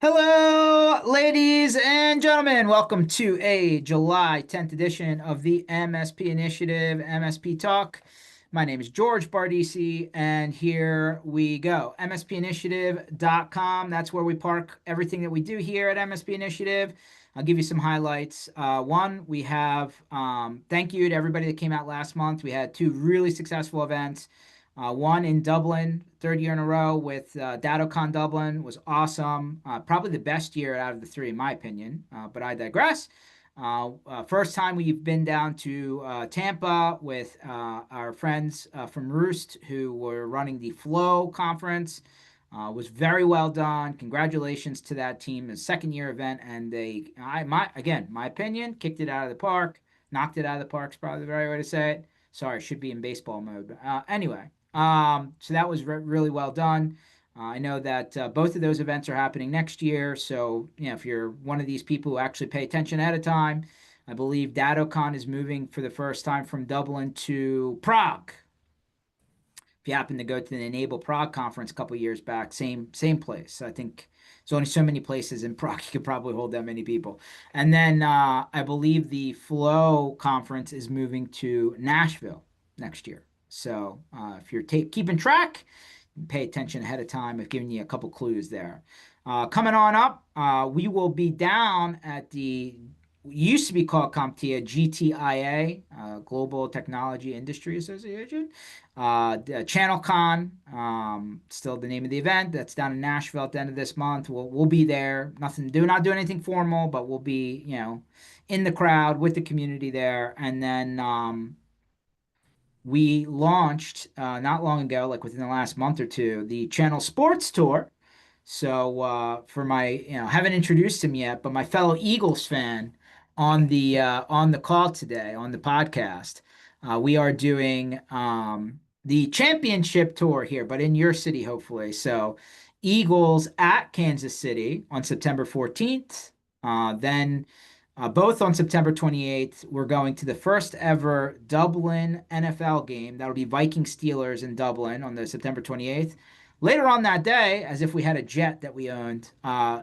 Hello, ladies and gentlemen. Welcome to a July 10th edition of the MSP Initiative, MSP Talk. My name is George Bardisi, and here we go. MSPinitiative.com. That's where we park everything that we do here at MSP Initiative. I'll give you some highlights. One, we have thank you to everybody that came out last month. We had two really successful events. One in Dublin, third year in a row with DattoCon Dublin was awesome. Probably the best year out of the three, in my opinion, but I digress. First time we've been down to Tampa with our friends from Roost who were running the Flow conference. Was very well done. Congratulations to that team. A second year event, and my opinion, kicked it out of the park, knocked it out of the park is probably the right way to say it. Sorry, should be in baseball mode. But anyway, so that was really well done. I know that both of those events are happening next year. So, if you're one of these people who actually pay attention ahead of time, I believe DattoCon is moving for the first time from Dublin to Prague. If you happen to go to the Enable Prague conference a couple years back, same place. I think there's only so many places in Prague you could probably hold that many people. And then I believe the Flow conference is moving to Nashville next year. So if you're keeping track, pay attention ahead of time. I've given you a couple clues there. Coming on up, we will be down at the used to be called CompTIA, GTIA, Global Technology Industry Association. ChannelCon, still the name of the event. That's down in Nashville at the end of this month. We'll be there. Nothing to do, not doing anything formal, but we'll be, in the crowd with the community there. And then we launched not long ago, like within the last month or two, the Channel Sports Tour. So for my, haven't introduced him yet, but my fellow Eagles fan on the call today on the podcast, we are doing the championship tour here, but in your city, hopefully. So Eagles at Kansas City on September 14th. Then both on September 28th, we're going to the first ever Dublin NFL game. That'll be Vikings Steelers in Dublin on the September 28th. Later on that day, as if we had a jet that we owned,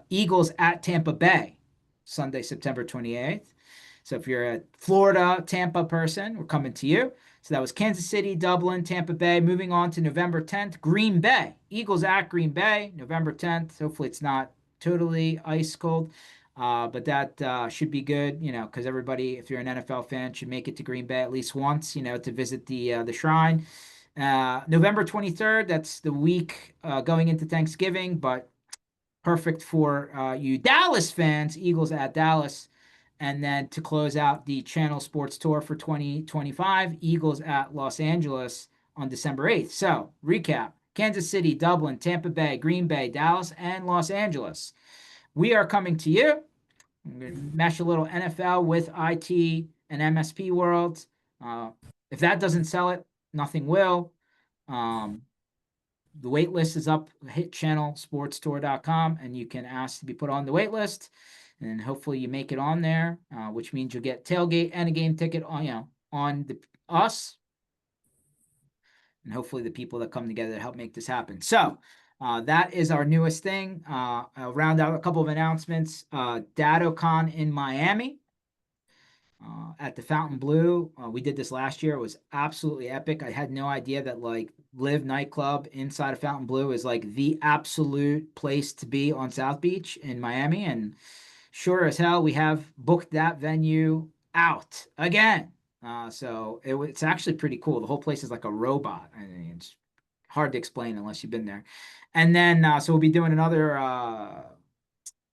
Eagles at Tampa Bay, Sunday, September 28th. So if you're a Florida, Tampa person, we're coming to you. So that was Kansas City, Dublin, Tampa Bay. Moving on to November 10th, Green Bay. Eagles at Green Bay, November 10th. Hopefully it's not totally ice cold. But that should be good, because everybody, if you're an NFL fan, should make it to Green Bay at least once, to visit the shrine. November 23rd, that's the week going into Thanksgiving, but perfect for you Dallas fans, Eagles at Dallas. And then to close out the Channel Sports Tour for 2025, Eagles at Los Angeles on December 8th. So, recap: Kansas City, Dublin, Tampa Bay, Green Bay, Dallas, and Los Angeles. We are coming to you. I'm going to mesh a little NFL with IT and MSP world. If that doesn't sell it, nothing will. The wait list is up. Hit channelsportstour.com and you can ask to be put on the wait list. And hopefully you make it on there, which means you'll get tailgate and a game ticket on us. And hopefully the people that come together to help make this happen. So that is our newest thing. I'll round out a couple of announcements. DattoCon in Miami at the Fontainebleau. We did this last year. It was absolutely epic. I had no idea that Live nightclub inside of Fontainebleau is the absolute place to be on South Beach in Miami. And sure as hell, we have booked that venue out again. So it's actually pretty cool. The whole place is like a robot. I mean, it's hard to explain unless you've been there. And then, so we'll be doing another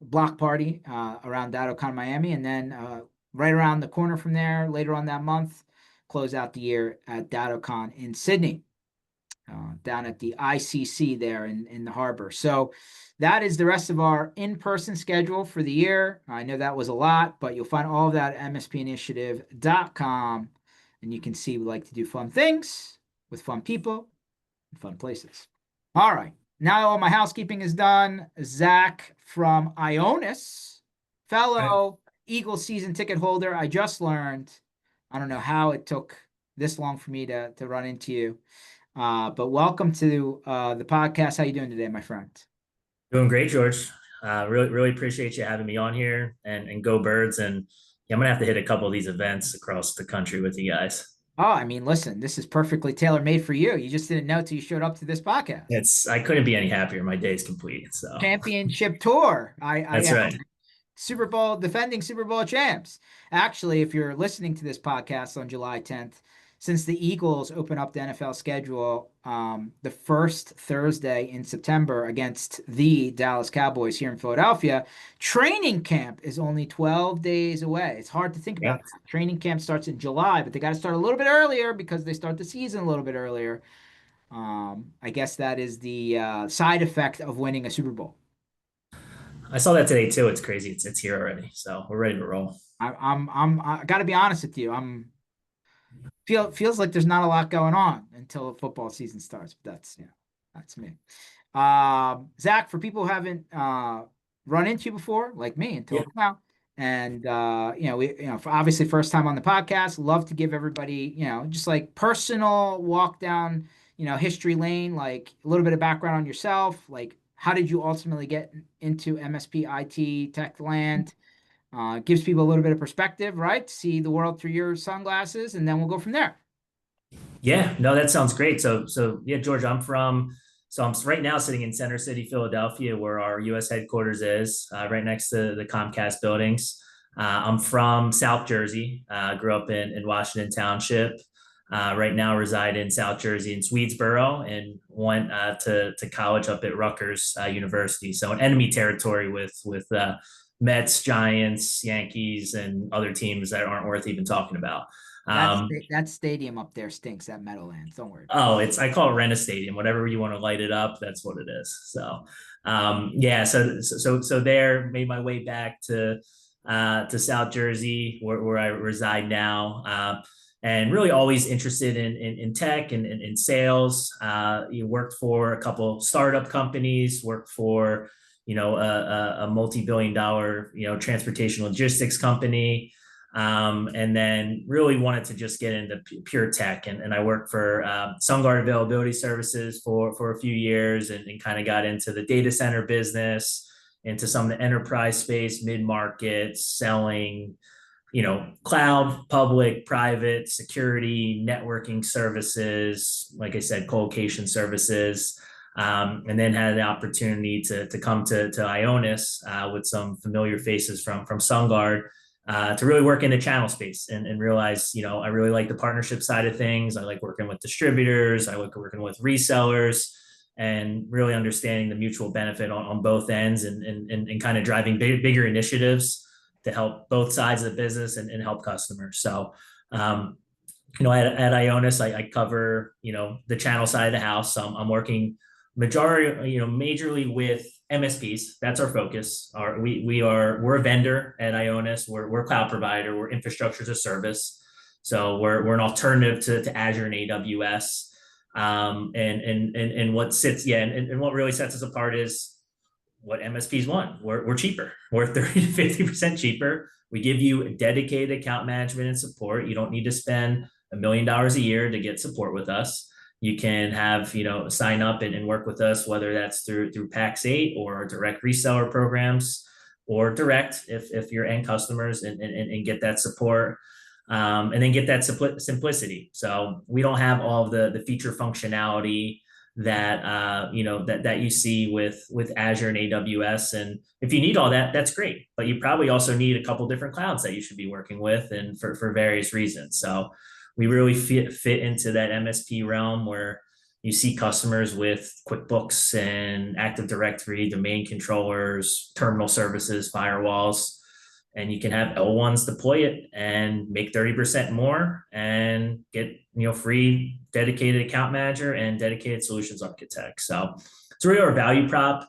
block party around DattoCon Miami. And then right around the corner from there, later on that month, close out the year at DattoCon in Sydney, down at the ICC there in the harbor. So that is the rest of our in-person schedule for the year. I know that was a lot, but you'll find all of that at mspinitiative.com. And you can see we like to do fun things with fun people and fun places. All right. Now all my housekeeping is done. Zach from Ionos, fellow Eagles season ticket holder. I just learned, I don't know how it took this long for me to run into you. But welcome to the podcast. How you doing today, my friend? Doing great, George. Really appreciate you having me on here and go birds. And yeah, I'm gonna have to hit a couple of these events across the country with you guys. Oh, I mean, listen, this is perfectly tailor made for you. You just didn't know till you showed up to this podcast. I couldn't be any happier. My day's complete. So Championship tour. that's right. Super Bowl defending Super Bowl champs. Actually, if you're listening to this podcast on July 10th, since the Eagles open up the NFL schedule the first Thursday in September against the Dallas Cowboys here in Philadelphia, training camp is only 12 days away. It's hard to think about Yep. that. Training camp starts in July, but they got to start a little bit earlier because they start the season a little bit earlier. I guess that is the side effect of winning a Super Bowl. I saw that today too. It's crazy. It's here already. So we're ready to roll. I got to be honest with you. Feels like there's not a lot going on until football season starts. But that's me. Zach, for people who haven't run into you before, like me, Yeah. until now, and for obviously first time on the podcast, love to give everybody, just like personal walk down, history lane, like a little bit of background on yourself, like how did you ultimately get into MSP IT tech land? Gives people a little bit of perspective, right? See the world through your sunglasses, and then we'll go from there. Yeah, no, that sounds great. So yeah, George, I'm right now sitting in Center City, Philadelphia, where our U.S. headquarters is, right next to the Comcast buildings. I'm from South Jersey. Grew up in Washington Township. Right now, reside in South Jersey in Swedesboro, and went to college up at Rutgers University. So an enemy territory with Mets, Giants, Yankees, and other teams that aren't worth even talking about. Um, That stadium up there stinks. That Meadowlands. Don't worry about Oh, I call it rent a stadium. Whatever you want to light it up, that's what it is. Yeah. So there made my way back to South Jersey, where I reside now, and really always interested in tech and in sales. You worked for a couple startup companies, worked for a multi-billion-dollar transportation logistics company, and then really wanted to just get into pure tech. And I worked for SunGard Availability Services for a few years, and kind of got into the data center business, into some of the enterprise space, mid market, selling, cloud, public, private, security, networking services, like I said, co-location services. And then had the opportunity to come to Ionos with some familiar faces from SunGard, to really work in the channel space, and realize, I really like the partnership side of things. I like working with distributors. I like working with resellers, and really understanding the mutual benefit on both ends, and kind of driving bigger initiatives to help both sides of the business, and help customers. So, at Ionos, I cover, the channel side of the house. So I'm working majorly with MSPs. That's our focus. We're a vendor at Ionos. We're a cloud provider. We're infrastructure as a service. So we're an alternative to Azure and AWS. And what sits yeah and what really sets us apart is what MSPs want. We're cheaper. We're 30 to 50% cheaper. We give you dedicated account management and support. You don't need to spend $1 million a year to get support with us. You can have, sign up and work with us, whether that's through PAX 8 or direct reseller programs, or direct if you're end customers, and get that support. And then get that simplicity. So we don't have all of the feature functionality that that you see with Azure and AWS. And if you need all that, that's great. But you probably also need a couple different clouds that you should be working with, and for various reasons. So we really fit into that MSP realm, where you see customers with QuickBooks and Active Directory, domain controllers, terminal services, firewalls, and you can have L1s deploy it and make 30% more, and get free dedicated account manager and dedicated solutions architect. So it's really our value prop.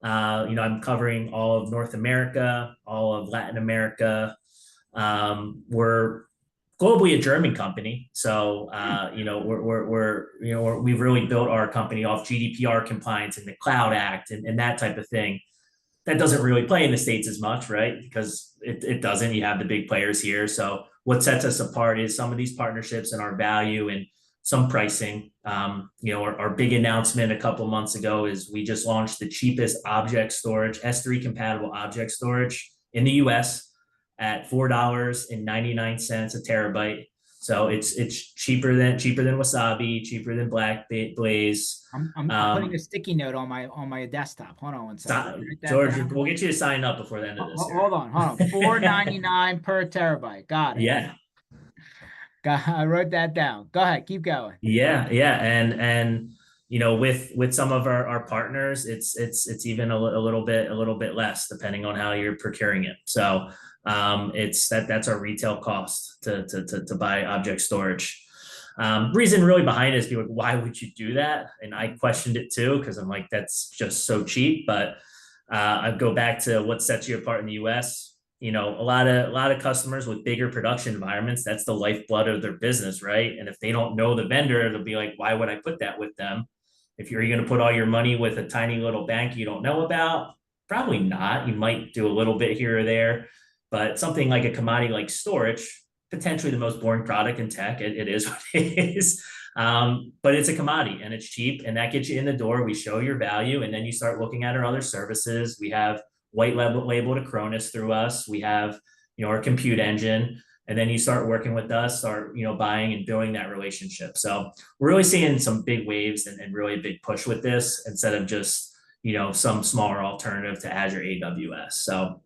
I'm covering all of North America, all of Latin America. We're globally a German company, so we've really built our company off GDPR compliance and the Cloud Act, and that type of thing. That doesn't really play in the States as much, right? Because it doesn't. You have the big players here. So what sets us apart is some of these partnerships and our value, and some pricing. Our big announcement a couple months ago is we just launched the cheapest object storage, S3 compatible object storage in the US at $4.99 a terabyte. So it's cheaper than Wasabi, cheaper than Black Blaze. I'm putting a sticky note on my desktop. Hold on one second. Write that George, down. we'll get you to sign up before the end of this Hold on, hold on. year. 4.99 per terabyte. Got it. Yeah. I wrote that down. Go ahead, keep going. Yeah, and with some of our partners, it's even a little bit less depending on how you're procuring it. So it's that's our retail cost to buy object storage. Reason really behind it is people like, why would you do that? And I questioned it too because I'm like, that's just so cheap. But I go back to what sets you apart in the U.S. A lot of customers with bigger production environments, that's the lifeblood of their business, right? And if they don't know the vendor, they'll be like, why would I put that with them? If you're going to put all your money with a tiny little bank you don't know about, probably not. You might do a little bit here or there, but something like a commodity like storage, potentially the most boring product in tech, it is what it is. But it's a commodity and it's cheap, and that gets you in the door. We show your value, and then you start looking at our other services. We have white labeled Acronis through us. We have, our compute engine, and then you start working with us, start, buying and building that relationship. So we're really seeing some big waves and really a big push with this instead of just, some smaller alternative to Azure AWS. So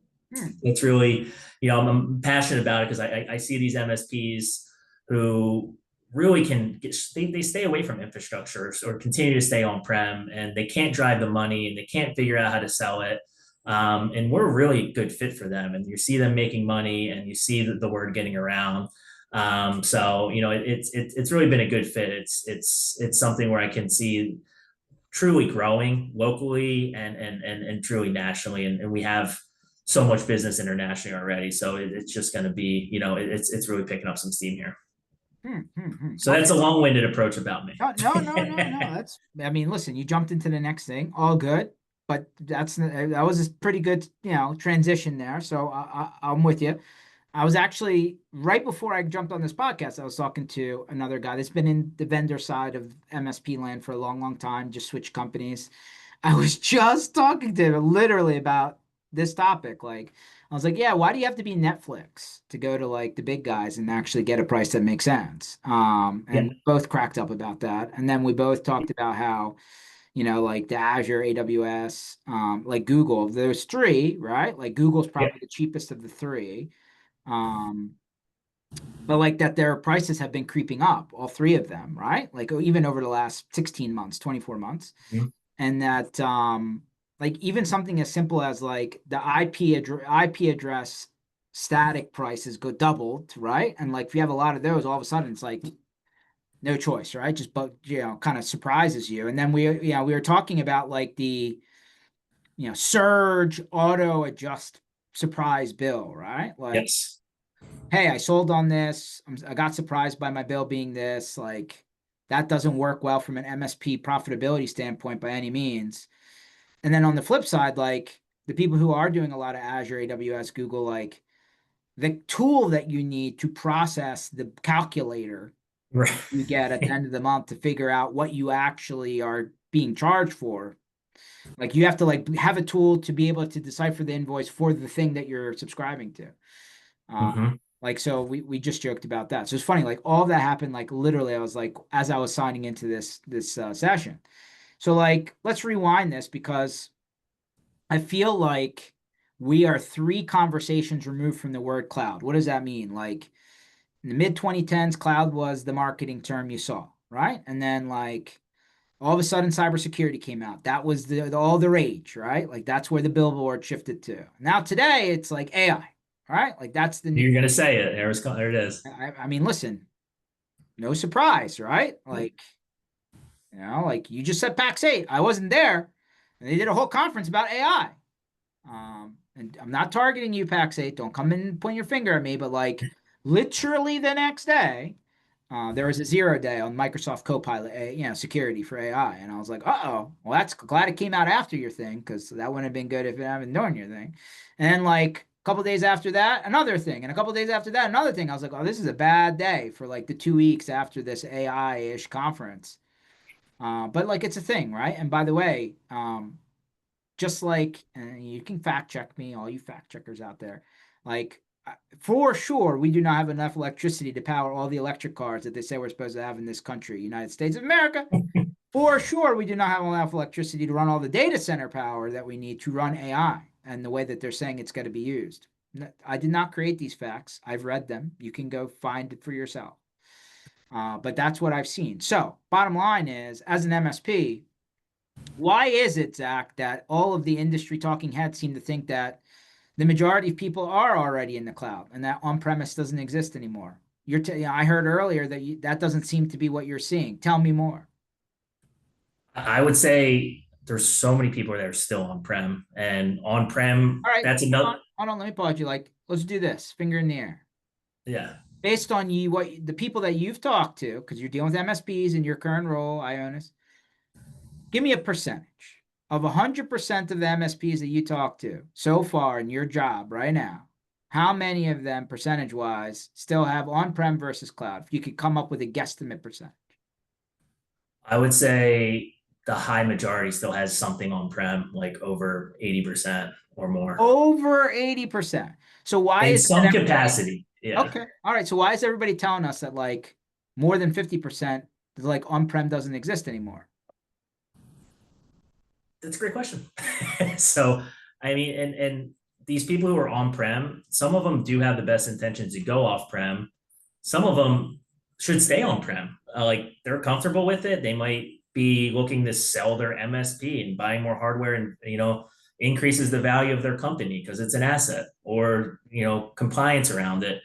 it's really, I'm passionate about it because I see these MSPs who really they stay away from infrastructure or continue to stay on-prem, and they can't drive the money and they can't figure out how to sell it. And we're a really good fit for them, and you see them making money and you see the word getting around. So it's really been a good fit. It's something where I can see truly growing locally and truly nationally, and we have so much business internationally already. So it's just going to be, it's really picking up some steam here. So Okay. that's a long-winded approach about me. No. I mean, listen, you jumped into the next thing. All good, but that was a pretty good, transition there. So I'm with you. I was actually right before I jumped on this podcast, I was talking to another guy that's been in the vendor side of MSP land for a long, long time, just switched companies. I was just talking to him literally about this topic. Like, I was like, yeah, why do you have to be Netflix to go to like the big guys and actually get a price that makes sense? Yeah. And both cracked up about that. And then we both talked about how, like the Azure, AWS, like Google, those three, right? Like Google's Yeah. probably the cheapest of the three. Um, but like that their prices have been creeping up, all three of them, right? Like even over the last 16 months, 24 months. Mhm. And that like even something as simple as like the IP address static prices go doubled, right? And like if you have a lot of those, all of a sudden it's like no choice, right? Just but kind of surprises you. And then we were talking about like the surge auto adjust surprise bill, right? Like, Yes. hey, I sold on this. I got surprised by my bill being this. Like, that doesn't work well from an MSP profitability standpoint by any means. And then on the flip side, like the people who are doing a lot of Azure, AWS, Google, like the tool that you need to process the calculator Right. you get at the end of the month to figure out what you actually are being charged for. Like you have to like have a tool to be able to decipher the invoice for the thing that you're subscribing to. Uh, Hmm. like so we just joked about that. So it's funny, like all of that happened like literally I was like as I was signing into this session. So like let's rewind this because I feel like we are three conversations removed from the word cloud. What does that mean? Like in the mid 2010s, cloud was the marketing term you saw, right? And then like all of a sudden cybersecurity came out. That was all the rage, right? Like that's where the billboard shifted to. Now today it's like AI, right? Like that's the new. You're gonna say it. There it is. I mean, listen, no surprise, right? Like, like you just said PAX 8. I wasn't there. And they did a whole conference about AI. And I'm not targeting you, PAX 8. Don't come in and point your finger at me, but like literally the next day, there was a 0 day on Microsoft Copilot, security for AI. And I was like, uh-oh, well, that's glad it came out after your thing, because that wouldn't have been good if it hadn't been doing your thing. And then like A couple days after that, another thing. And a couple days after that, another thing. I was like, oh, this is a bad day for like the 2 weeks after this AI-ish conference. But like it's a thing, right? And by the way, just like, and you can fact check me, all you fact checkers out there, like for sure, we do not have enough electricity to power all the electric cars that they say we're supposed to have in this country, United States of America. For sure, we do not have enough electricity to run all the data center power that we need to run AI and the way that they're saying it's going to be used. I did not create these facts. I've read them. You can go find it for yourself. But that's what I've seen. So, bottom line is, as an MSP, why is it, Zach, that all of the industry talking heads seem to think that the majority of people are already in the cloud and that on-premise doesn't exist anymore? I heard earlier that that doesn't seem to be what you're seeing. Tell me more. I would say there's so many people that are still on-prem, and on-prem, All right, that's hold another. on, hold on. Let me pause you. Like, let's do this. Finger in the air. Yeah. Based on you, what the people that you've talked to, because you're dealing with MSPs in your current role, Ionos, give me a percentage of 100% of the MSPs that you talk to so far in your job right now. How many of them, percentage wise, still have on-prem versus cloud? If you could come up with a guesstimate percent. I would say the high majority still has something on-prem, like over 80% or more Over 80%. So why in is it that some everybody? capacity. Yeah. Okay. All right. So why is everybody telling us that like more than 50% like on-prem doesn't exist anymore? That's a great question. So, I mean, and these people who are on-prem, some of them do have the best intentions to go off-prem. Some of them should stay on-prem. Like they're comfortable with it. They might be looking to sell their MSP and buying more hardware, and increases the value of their company because it's an asset, or compliance around it.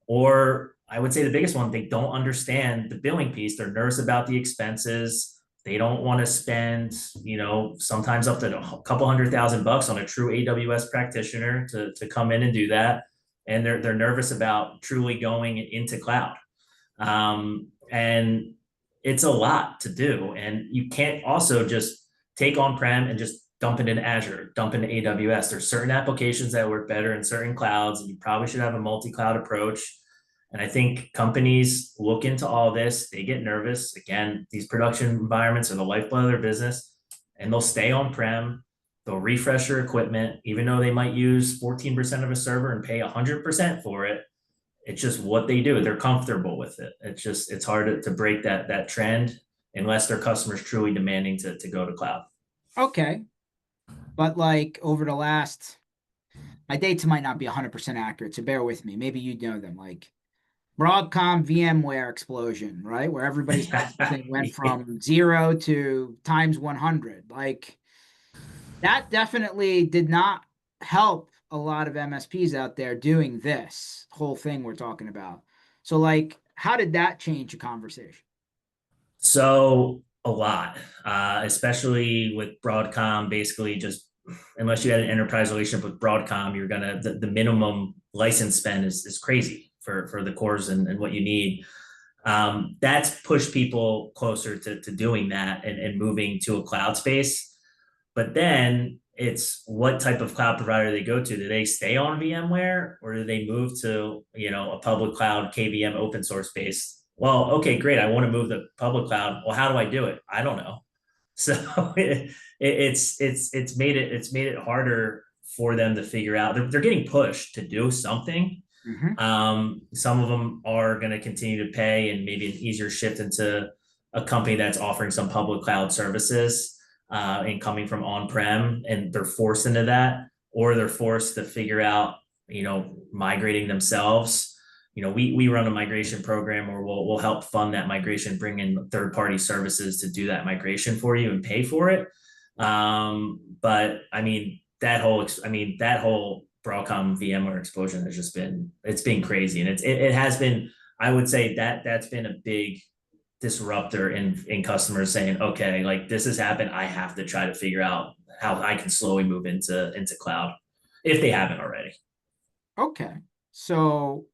Or I would say the biggest one, they don't understand the billing piece. They're nervous about the expenses. They don't want to spend, sometimes up to a couple $100,000 on a true AWS practitioner to come in and do that. And they're nervous about truly going into cloud. And it's a lot to do. And you can't also just take on-prem and just dump it in Azure, dump it in AWS. There's certain applications that work better in certain clouds, and you probably should have a multi-cloud approach. And I think companies look into all this, they get nervous. Again, these production environments are the lifeblood of their business, and they'll stay on-prem. They'll refresh their equipment, even though they might use 14% of a server and pay 100% for it. It's just what they do. They're comfortable with it. It's hard to break that trend unless their customers truly demanding to go to cloud. Okay. But like over the last, my dates might not be 100% accurate, so bear with me. Maybe you know them. Like Broadcom VMware explosion, right? Where everybody's thing went from 0 to times 100. Like that definitely did not help a lot of MSPs out there doing this whole thing we're talking about. So, like, how did that change the conversation? So a lot, especially with Broadcom. Basically, just unless you had an enterprise relationship with Broadcom, you're gonna the minimum license spend is crazy for the cores and what you need. That's pushed people closer to doing that and moving to a cloud space. But then it's what type of cloud provider they go to. Do they stay on VMware, or do they move to a public cloud KVM open source base? Well, okay, great. I want to move to public cloud. Well, how do I do it? I don't know. So it's made it harder for them to figure out. They're getting pushed to do something. Mm-hmm. Some of them are going to continue to pay, and maybe an easier shift into a company that's offering some public cloud services, and coming from on-prem, and they're forced into that, or they're forced to figure out, migrating themselves. We run a migration program where we'll help fund that migration, bring in third-party services to do that migration for you and pay for it. But I mean, that whole Broadcom VMware explosion has just been crazy, and it has been. I would say that's been a big disruptor in customers saying, okay, like this has happened. I have to try to figure out how I can slowly move into cloud if they haven't already. Okay. So,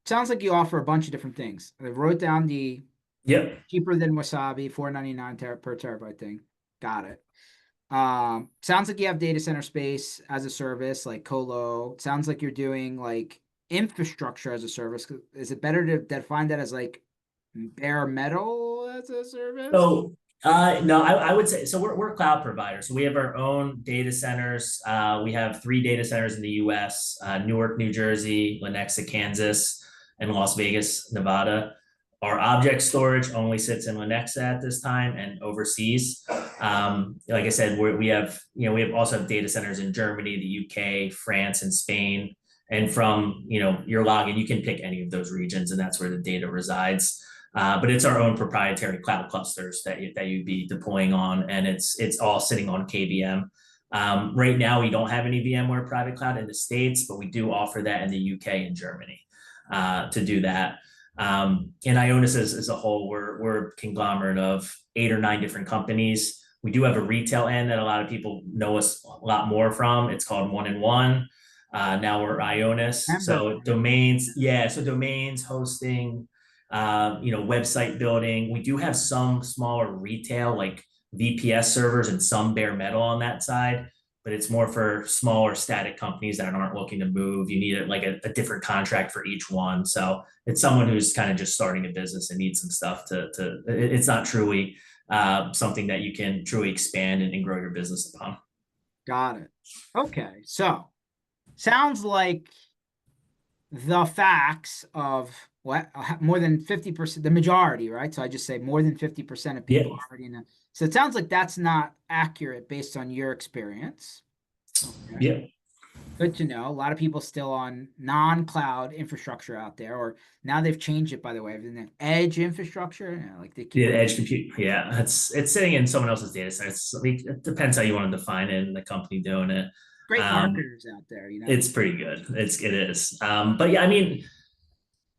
sounds like you offer a bunch of different things. I wrote down the Yep. cheaper than Wasabi, 4.99 per terabyte thing. Got it. Sounds like you have data center space as a service, like colo. Sounds like you're doing like infrastructure as a service. Is it better to define that as like bare metal as a service? So, no, I would say so. We're a cloud provider, so we have our own data centers. We have three data centers in the U.S.: Newark, New Jersey, Lenexa, Kansas, and Las Vegas, Nevada. Our object storage only sits in Lenexa at this time and overseas. Like I said, we have we have also have data centers in Germany, the UK, France, and Spain. And from your login, you can pick any of those regions, and that's where the data resides. But it's our own proprietary cloud clusters that you'd be deploying on, and it's all sitting on KVM. Right now, we don't have any VMware private cloud in the States, but we do offer that in the UK and Germany to do that. And Ionis as a whole, we're a conglomerate of 8 or 9 different companies. We do have a retail end that a lot of people know us a lot more from. It's called One and One. Now we're Ionis. Remember, So domains, yeah. So domains, hosting, website building. We do have some smaller retail like VPS servers and some bare metal on that side, but it's more for smaller static companies that aren't looking to move. You need a different contract for each one. So it's someone who's kind of just starting a business and needs some stuff to it's not truly something that you can truly expand and grow your business upon. got it. Okay, so sounds like the facts of what more than 50%, the majority, right? So I just say more than 50% of Yeah. people already know. So it sounds like that's not accurate based on your experience. Okay. Yeah. Good to know. A lot of people still on non-cloud infrastructure out there, or now they've changed it, by the way. Isn't it edge infrastructure? Like they keep Yeah, on edge compute. Yeah, it's sitting in someone else's data center. It depends how you want to define it and the company doing it. great Um, marketers out there, you know. it's pretty good. It is. But yeah, I mean,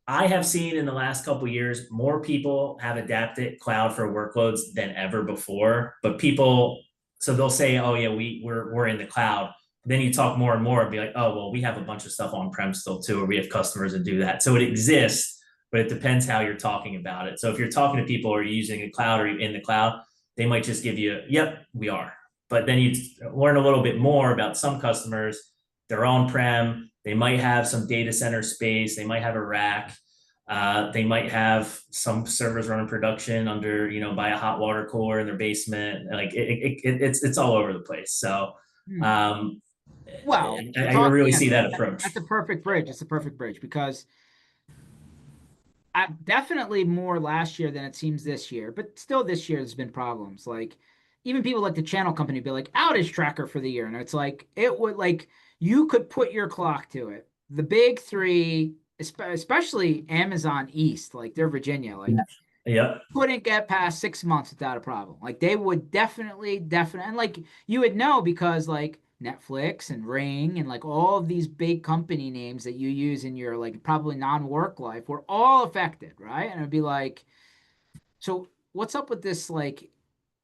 I have seen in the last couple of years more people have adapted cloud for workloads than ever before. But people, so they'll say, "Oh yeah, we're in the cloud." Then you talk more and more and be like, "Oh well, we have a bunch of stuff on prem still too, or we have customers that do that." So it exists, but it depends how you're talking about it. So if you're talking to people who are using a cloud or in the cloud, they might just give you, "Yep, we are." But then you learn a little bit more about some customers. They're on prem. They might have some data center space. They might have a rack. They might have some servers running production under, by a hot water cooler in their basement. Like it's all over the place. So Hmm. um, Well, I talk, really yeah, see that approach. that's a perfect bridge. It's a perfect bridge because I definitely more last year than it seems this year, but still this year there's been problems. Like even people like the channel company be like outage tracker for the year, and it's like it would like you could put your clock to it. The big three, especially Amazon East, like they're Virginia, like Yep. couldn't get past 6 months without a problem. Like they would definitely, and like you would know because like Netflix and Ring and like all of these big company names that you use in your like probably non-work life were all affected, right? And it'd be like, so what's up with this like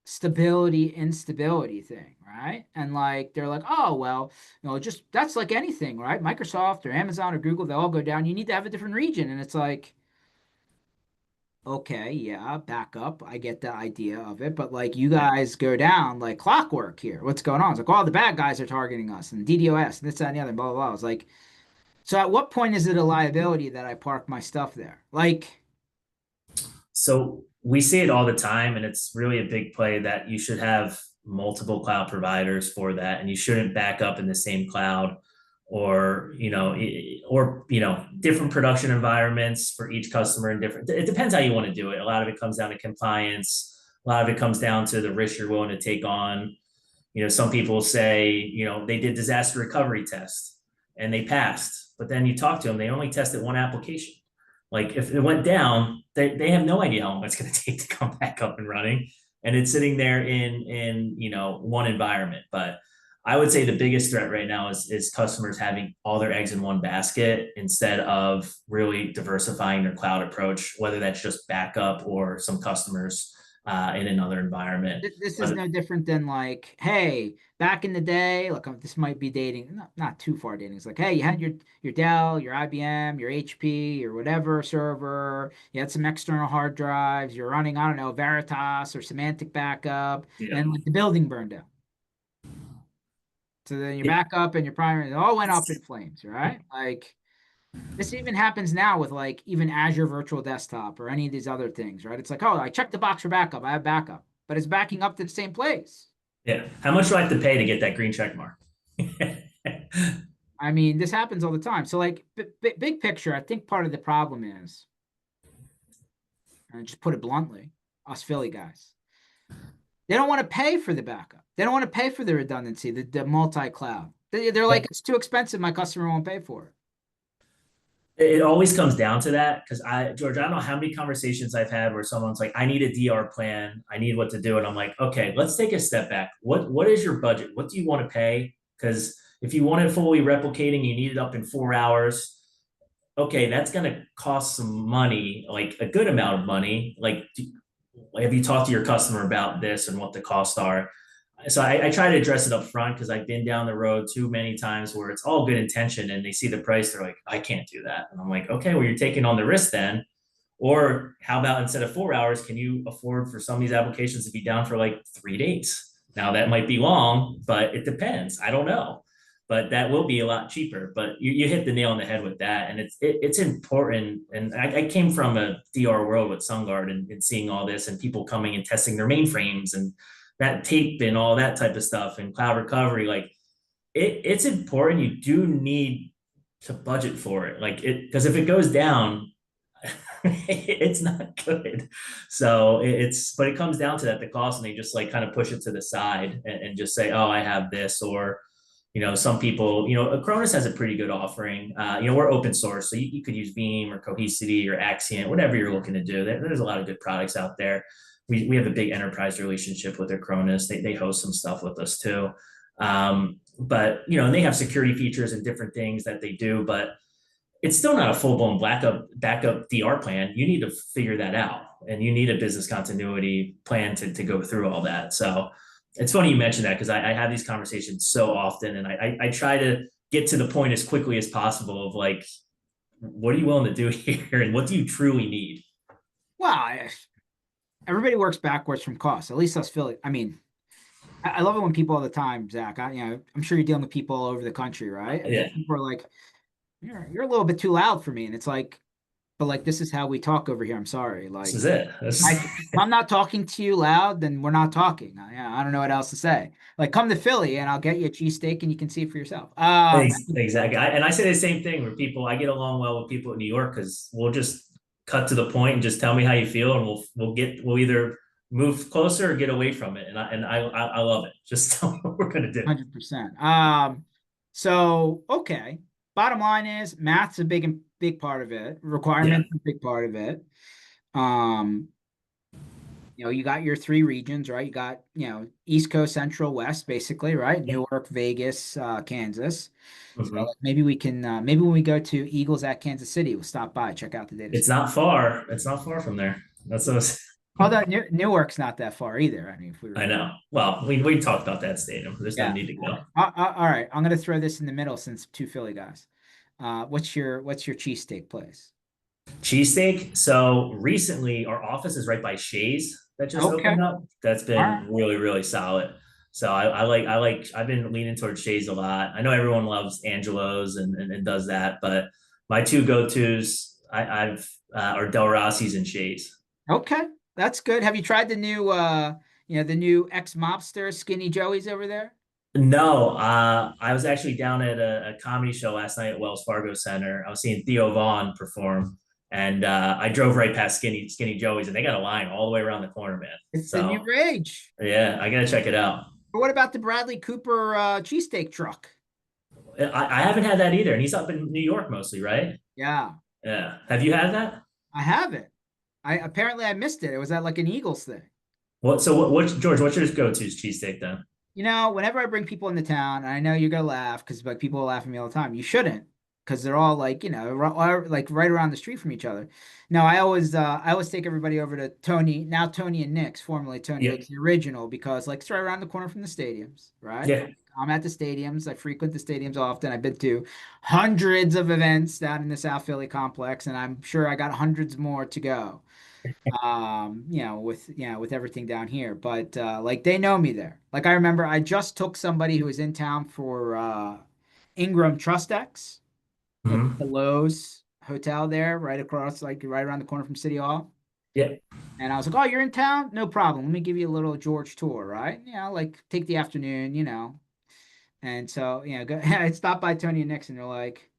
stability instability thing, right? And like they're like, oh well, just that's like anything, right? Microsoft or Amazon or Google, they all go down. You need to have a different region, and it's like okay, yeah, back up. I get the idea of it, but like you guys go down like clockwork here. What's going on? It's like, oh, the bad guys are targeting us and DDoS and this, that, and the other, blah, blah, blah. It's like, so at what point is it a liability that I park my stuff there? Like, So we see it all the time, and it's really a big play that you should have multiple cloud providers for that, and you shouldn't back up in the same cloud, or different production environments for each customer and different. It depends how you want to do it. A lot of it comes down to compliance. A lot of it comes down to the risk you're willing to take on. Some people say, they did disaster recovery tests and they passed, but then you talk to them, they only tested one application. Like if it went down, they have no idea how long it's going to take to come back up and running. And it's sitting there in one environment. But I would say the biggest threat right now is customers having all their eggs in one basket instead of really diversifying their cloud approach, whether that's just backup or some customers in another environment. this is no different than like, hey, back in the day, like this might be dating, not too far dating. It's like, hey, you had your Dell, your IBM, your HP, your whatever server. You had some external hard drives. You're running, I don't know, Veritas or Semantic backup, Yeah. and like the building burned down. So then your It- backup and your primary all went up in flames, right? Like this even happens now with like even Azure Virtual Desktop or any of these other things, right? It's like, oh, I checked the box for backup. I have backup, but it's backing up to the same place. yeah. How much do I have to pay to get that green check mark? I mean, this happens all the time. So like big picture, I think part of the problem is, and just put it bluntly, us Philly guys. They don't want to pay for the backup. They don't want to pay for the redundancy, the multi-cloud. They're like, it's too expensive. My customer won't pay for it. It always comes down to that because George, I don't know how many conversations I've had where someone's like, I need a DR plan. I need what to do. And I'm like, okay, let's take a step back. What is your budget? What do you want to pay? Because if you want it fully replicating, you need it up in 4 hours. Okay, that's going to cost some money, like a good amount of money. Like, have you talked to your customer about this and what the costs are? So I try to address it up front because I've been down the road too many times where it's all good intention and they see the price, they're like, I can't do that. And I'm like, okay, well, you're taking on the risk then. Or how about instead of 4 hours, can you afford for some of these applications to be down for like 3 days? Now that might be long, but it depends. I don't know. But that will be a lot cheaper. But you hit the nail on the head with that. And it's important. And I came from a DR world with SunGuard and seeing all this and people coming and testing their mainframes and that tape and all that type of stuff and cloud recovery. Like it's important. You do need to budget for it. Like it, because if it goes down, it's not good. So but it comes down to that, the cost, and they just like kind of push it to the side and just say, oh, I have this, or, some people, Acronis has a pretty good offering. We're open source, so you could use Veeam or Cohesity or Axient, whatever you're looking to do. There's a lot of good products out there. We have a big enterprise relationship with Acronis. They host some stuff with us too. But, and they have security features and different things that they do, but it's still not a full-blown backup DR plan. You need to figure that out, and you need a business continuity plan to go through all that. So it's funny you mentioned that because I have these conversations so often, and I try to get to the point as quickly as possible of like, what are you willing to do here, and what do you truly need? Well, everybody works backwards from cost. At least us Philly. I mean, I love it when people all the time, Zach. I'm sure you're dealing with people all over the country, right? And Yeah, people are like, you're a little bit too loud for me, and it's like, but like this is how we talk over here. I'm sorry. this Like is it. if I'm not talking to you loud, then we're not talking. I don't know what else to say. Like come to Philly and I'll get you a cheesesteak and you can see it for yourself. Exactly. And I say the same thing where I get along well with people in New York because we'll just cut to the point and just tell me how you feel, and we'll either move closer or get away from it. And I love it. Just tell me what we're gonna do. 100%. So okay. Bottom line is math's a big part of it. Yeah. Requirements a big part of it. Um, you got your three regions, right? You got, East Coast, Central, West, basically, right? Yeah. Newark, Vegas, Kansas. So Mhm. like, maybe we can, maybe when we go to Eagles at Kansas City, we'll stop by, check out the data It's center. not far. It's not far from there. That's what I was. Although Newark's not that far either. I mean, if we I really, know. Well, we talked about that stadium. There's no yeah. need to go. All right, I'm gonna throw this in the middle since two Philly guys. What's your cheesesteak place? Cheesesteak. So recently, our office is right by Shays that just Okay, opened up. That's all right. been really, really solid. So I've been leaning towards Shays a lot. I know everyone loves Angelo's and does that, but my two go-tos I've are Del Rossi's and Shays. Okay, that's good. Have you tried the new ex-mobster Skinny Joey's over there? No, I was actually down at a comedy show last night at Wells Fargo Center. I was seeing Theo Vaughn perform, and I drove right past Skinny Joey's, and they got a line all the way around the corner, man. It's the new So rage. yeah, I gotta check it out. But what about the Bradley Cooper cheesesteak truck? I haven't had that either, and he's up in New York mostly, right? Yeah, Yeah. Have you had that? I have it. I missed it. It was at like an Eagles thing. What's George? What's your go-to cheesesteak then? Whenever I bring people into town, and I know you're gonna laugh because like people laugh at me all the time. You shouldn't, because they're all like, like right around the street from each other. No, I always take everybody over to Tony, now Tony and Nick's, formerly Tony Yeah, Nick's, the original, because like it's right around the corner from the stadiums, right? yeah. I'm at the stadiums. I frequent the stadiums often. I've been to hundreds of events down in the South Philly complex, and I'm sure I got hundreds more to go. With everything down here. But like they know me there. Like I remember I just took somebody who was in town for Ingram Trustex at the Mhm. Lowe's Hotel there, right across, like right around the corner from City Hall. Yeah. And I was like, "Oh, you're in town? No problem. Let me give you a little George tour, right? Like take the afternoon, And so, I stopped by Tony and Nixon. They're like,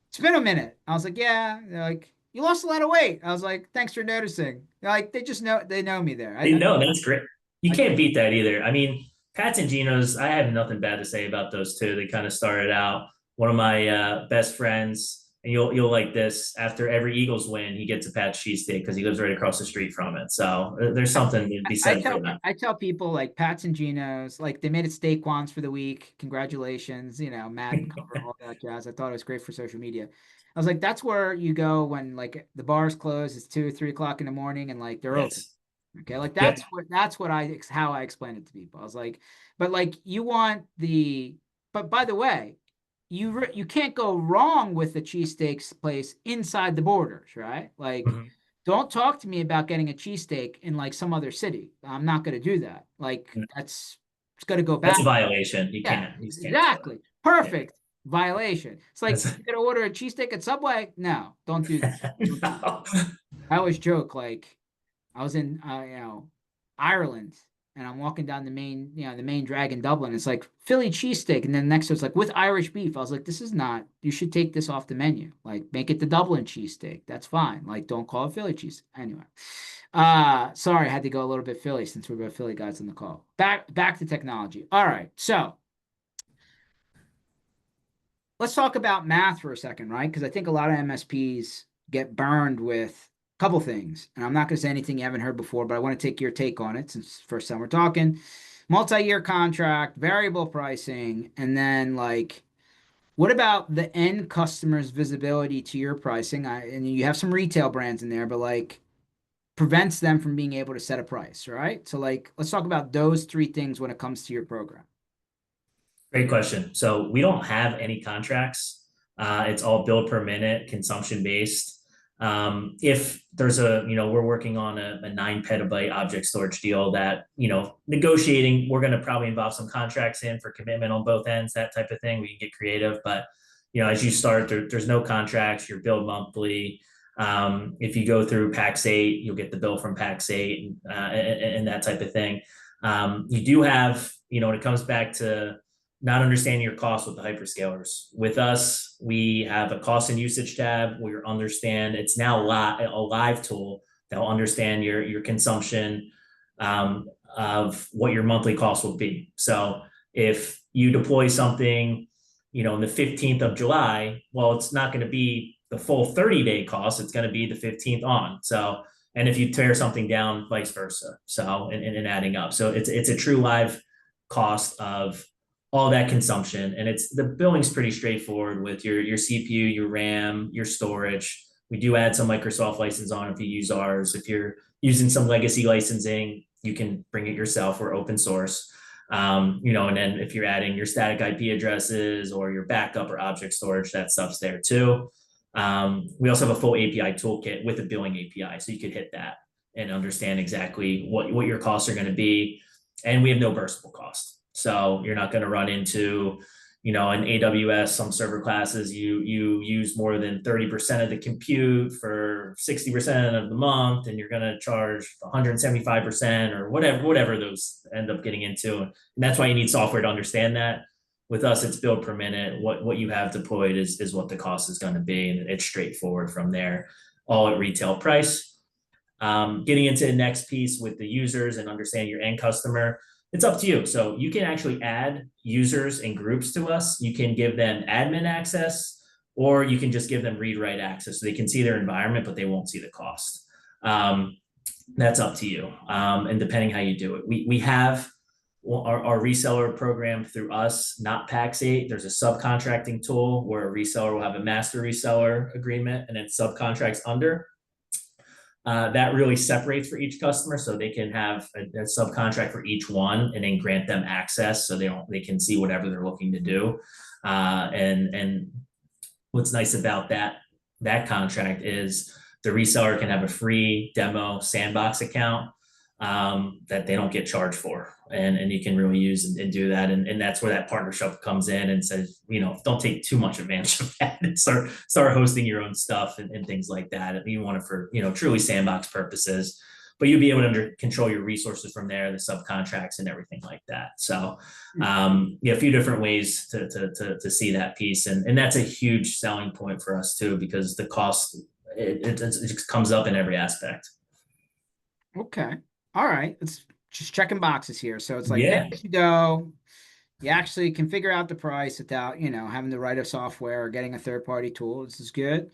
"It's been a minute." I was like, "Yeah." They're like, "You lost a lot of weight." I was like, "Thanks for noticing." They're like, they know me there. No, that's great. You I can't beat that either. I mean, Pats and Geno's, I have nothing bad to say about those two. They kind of started out one of my best friends, and you'll like this. After every Eagles win, he gets a Pat's cheesesteak because he lives right across the street from it. So there's something to be said for that. I tell people like Pat's and Geno's, like they made it steak once for the week. Congratulations, Matt cover all that jazz. I thought it was great for social media. I was like, that's where you go when like the bars close. It's 2 or 3 o'clock in the morning, and like they're open. Yes. Okay, like Yep. that's what I how I explain it to people. I was like, but like you want the, but by the way, you can't go wrong with the cheesesteaks place inside the borders, right? Like, Mhm. don't talk to me about getting a cheesesteak in like some other city. I'm not going to do that. Like, it's going to go That's a back. violation. You Yeah, can't. You just can't do exactly. it. Yeah. Perfect violation. It's like That's you're going to order a cheesesteak at Subway. No, don't do that. Don't do that. no. I always joke like I was in Ireland and I'm walking down the main drag in Dublin. It's like Philly cheesesteak, and then next to it's like with Irish beef. I was like, this is not. You should take this off the menu. Like, make it the Dublin cheesesteak. That's fine. Like, don't call it Philly cheese. Anyway, sorry, I had to go a little bit Philly since we're both Philly guys on the call. Back to technology. All right, so let's talk about math for a second, right? Because I think a lot of MSPs get burned with a couple things. And I'm not going to say anything you haven't heard before, but I want to take your take on it since it's the first time we're talking. Multi-year contract, variable pricing, and then like, what about the end customer's visibility to your pricing? And you have some retail brands in there, but like prevents them from being able to set a price, right? So like, let's talk about those three things when it comes to your program. Great question. So we don't have any contracts. It's all bill per minute, consumption based. If there's we're working on a 9 petabyte object storage deal that, negotiating, we're going to probably involve some contracts in for commitment on both ends, that type of thing. We can get creative, but, as you start, there's no contracts, you're billed monthly. If you go through PAX 8, you'll get the bill from PAX 8 and that type of thing. You do have, when it comes back to not understanding your costs with the hyperscalers. With us, we have a cost and usage tab. We understand it's now a live tool that will understand your consumption of what your monthly cost will be. So if you deploy something, in the 15th of July, well, it's not going to be the full 30-day cost. It's going to be the 15th on. So, and if you tear something down, vice versa. So, and adding up. So it's a true live cost of all that consumption. And it's the billing's pretty straightforward with your CPU, your RAM, your storage. We do add some Microsoft license on if you use ours. If you're using some legacy licensing, you can bring it yourself. We're open source. And then if you're adding your static IP addresses or your backup or object storage, that stuff's there too. We also have a full API toolkit with a billing API, so you could hit that and understand exactly what your costs are going to be. And we have no burstable cost. So you're not going to run into, an AWS, some server classes, you use more than 30% of the compute for 60% of the month, and you're going to charge 175% or whatever those end up getting into. And that's why you need software to understand that. With us, it's billed per minute. What you have deployed is what the cost is going to be, and it's straightforward from there, all at retail price. Getting into the next piece with the users and understanding your end customer, it's up to you. So you can actually add users and groups to us. You can give them admin access, or you can just give them read write access so they can see their environment, but they won't see the cost. That's up to you. And depending how you do it, we have our reseller program through us, not PAX 8. There's a subcontracting tool where a reseller will have a master reseller agreement and then subcontracts under. that really separates for each customer, so they can have a subcontract for each one, and then grant them access so they can see whatever they're looking to do. And what's nice about that contract is the reseller can have a free demo sandbox account that they don't get charged for, and you can really use and do that, and that's where that partnership comes in and says, don't take too much advantage of that and start hosting your own stuff and things like that if you want it for truly sandbox purposes. But you'll be able to control your resources from there, the subcontracts and everything like that. So a few different ways to see that piece, and that's a huge selling point for us too, because the cost it comes up in every aspect. Okay. All right. It's just checking boxes here. So it's like pay Yeah, as you go. You actually can figure out the price without, having to write a software or getting a third party tool. This is good.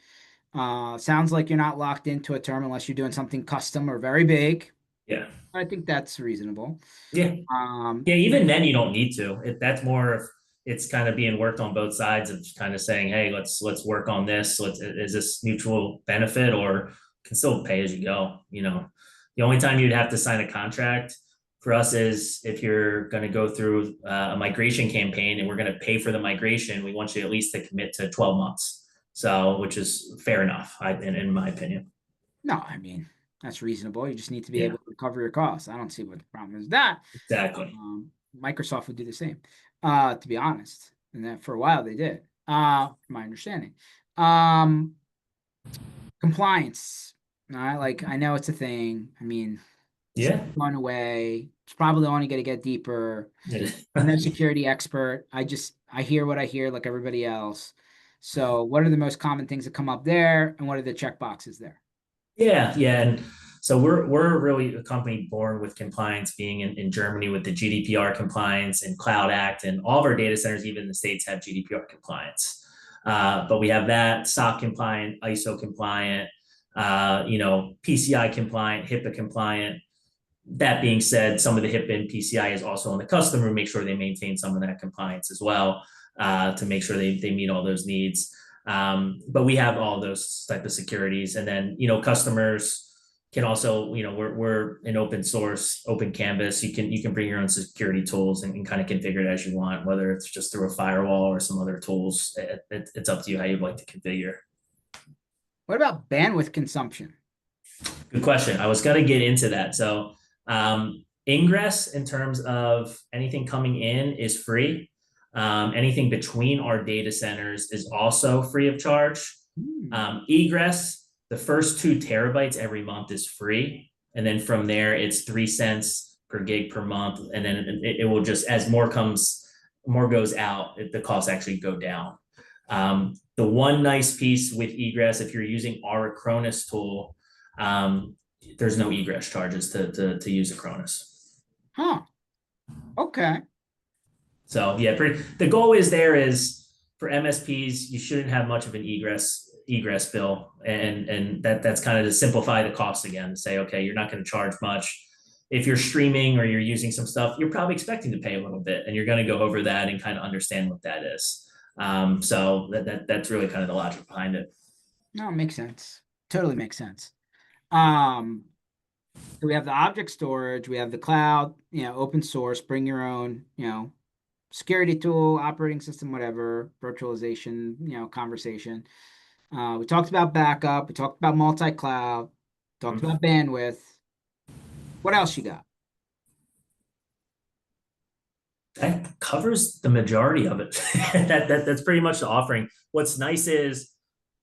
Sounds like you're not locked into a term unless you're doing something custom or very big. yeah, I think that's reasonable. yeah. Um, Yeah, even then you don't need to. That's more of it's kind of being worked on both sides of kind of saying, hey, let's work on this. Is this mutual benefit, or can still pay as you go? The only time you'd have to sign a contract for us is if you're going to go through a migration campaign and we're going to pay for the migration. We want you at least to commit to 12 months. So, which is fair enough, in my opinion. no, I mean, that's reasonable. You just need to be Yeah, able to cover your costs. I don't see what the problem is with that. exactly. Microsoft would do the same, to be honest. And that for a while they did, from my understanding. Um, Compliance. All right, like I know it's a thing. I mean, it's Yeah. not going away. It's probably only going to get deeper. I'm no security expert. I hear what I hear like everybody else. So what are the most common things that come up there, and what are the check boxes there? Yeah, yeah, and so we're really a company born with compliance, being in Germany with the GDPR compliance and Cloud Act, and all of our data centers, even in the States, have GDPR compliance. But we have that SOC compliant, ISO compliant, PCI compliant, HIPAA compliant. That being said, some of the HIPAA and PCI is also on the customer. Make sure they maintain some of that compliance as well, to make sure they meet all those needs. But we have all those type of securities, and then customers can also, we're an open source, open canvas. You can bring your own security tools and kind of configure it as you want, whether it's just through a firewall or some other tools. It's up to you how you'd like to configure. What about bandwidth consumption? Good question. I was going to get into that. So, ingress in terms of anything coming in is free. Anything between our data centers is also free of charge. Hmm. Egress, the first 2 terabytes every month is free. And then from there, it's 3 cents per gig per month. And then it will just, as more goes out, the costs actually go down. The one nice piece with egress, if you're using our Acronis tool, there's no egress charges to use Acronis. Huh. Okay. So yeah, the goal is for MSPs, you shouldn't have much of an egress bill, and that's kind of to simplify the cost again. To say, okay, you're not going to charge much. If you're streaming or you're using some stuff, you're probably expecting to pay a little bit, and you're going to go over that and kind of understand what that is. So that's really kind of the logic behind it. No, it makes sense. Totally makes sense. Um, so we have the object storage, we have the cloud, open source, bring your own, security tool, operating system, whatever, virtualization, conversation. We talked about backup, we talked about multi-cloud, talked about bandwidth. What else you got? That covers the majority of it. That's pretty much the offering. What's nice is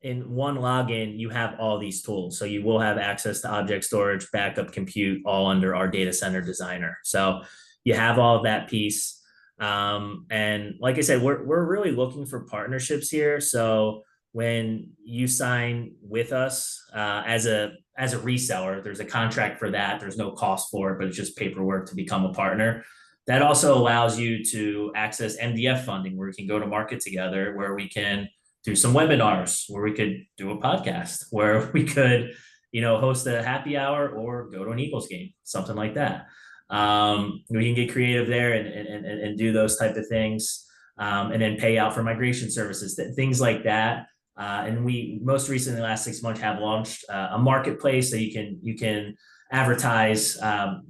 in one login, you have all these tools. So you will have access to object storage, backup compute, all under our data center designer. So you have all of that piece. And like I said, we're really looking for partnerships here. So when you sign with us as a reseller, there's a contract for that. There's no cost for it, but it's just paperwork to become a partner. That also allows you to access MDF funding, where we can go to market together, where we can do some webinars, where we could do a podcast, where we could, host a happy hour or go to an Eagles game, something like that. We can get creative there and do those type of things, and then pay out for migration services, things like that. And we most recently, in the last 6 months, have launched a marketplace so you can advertise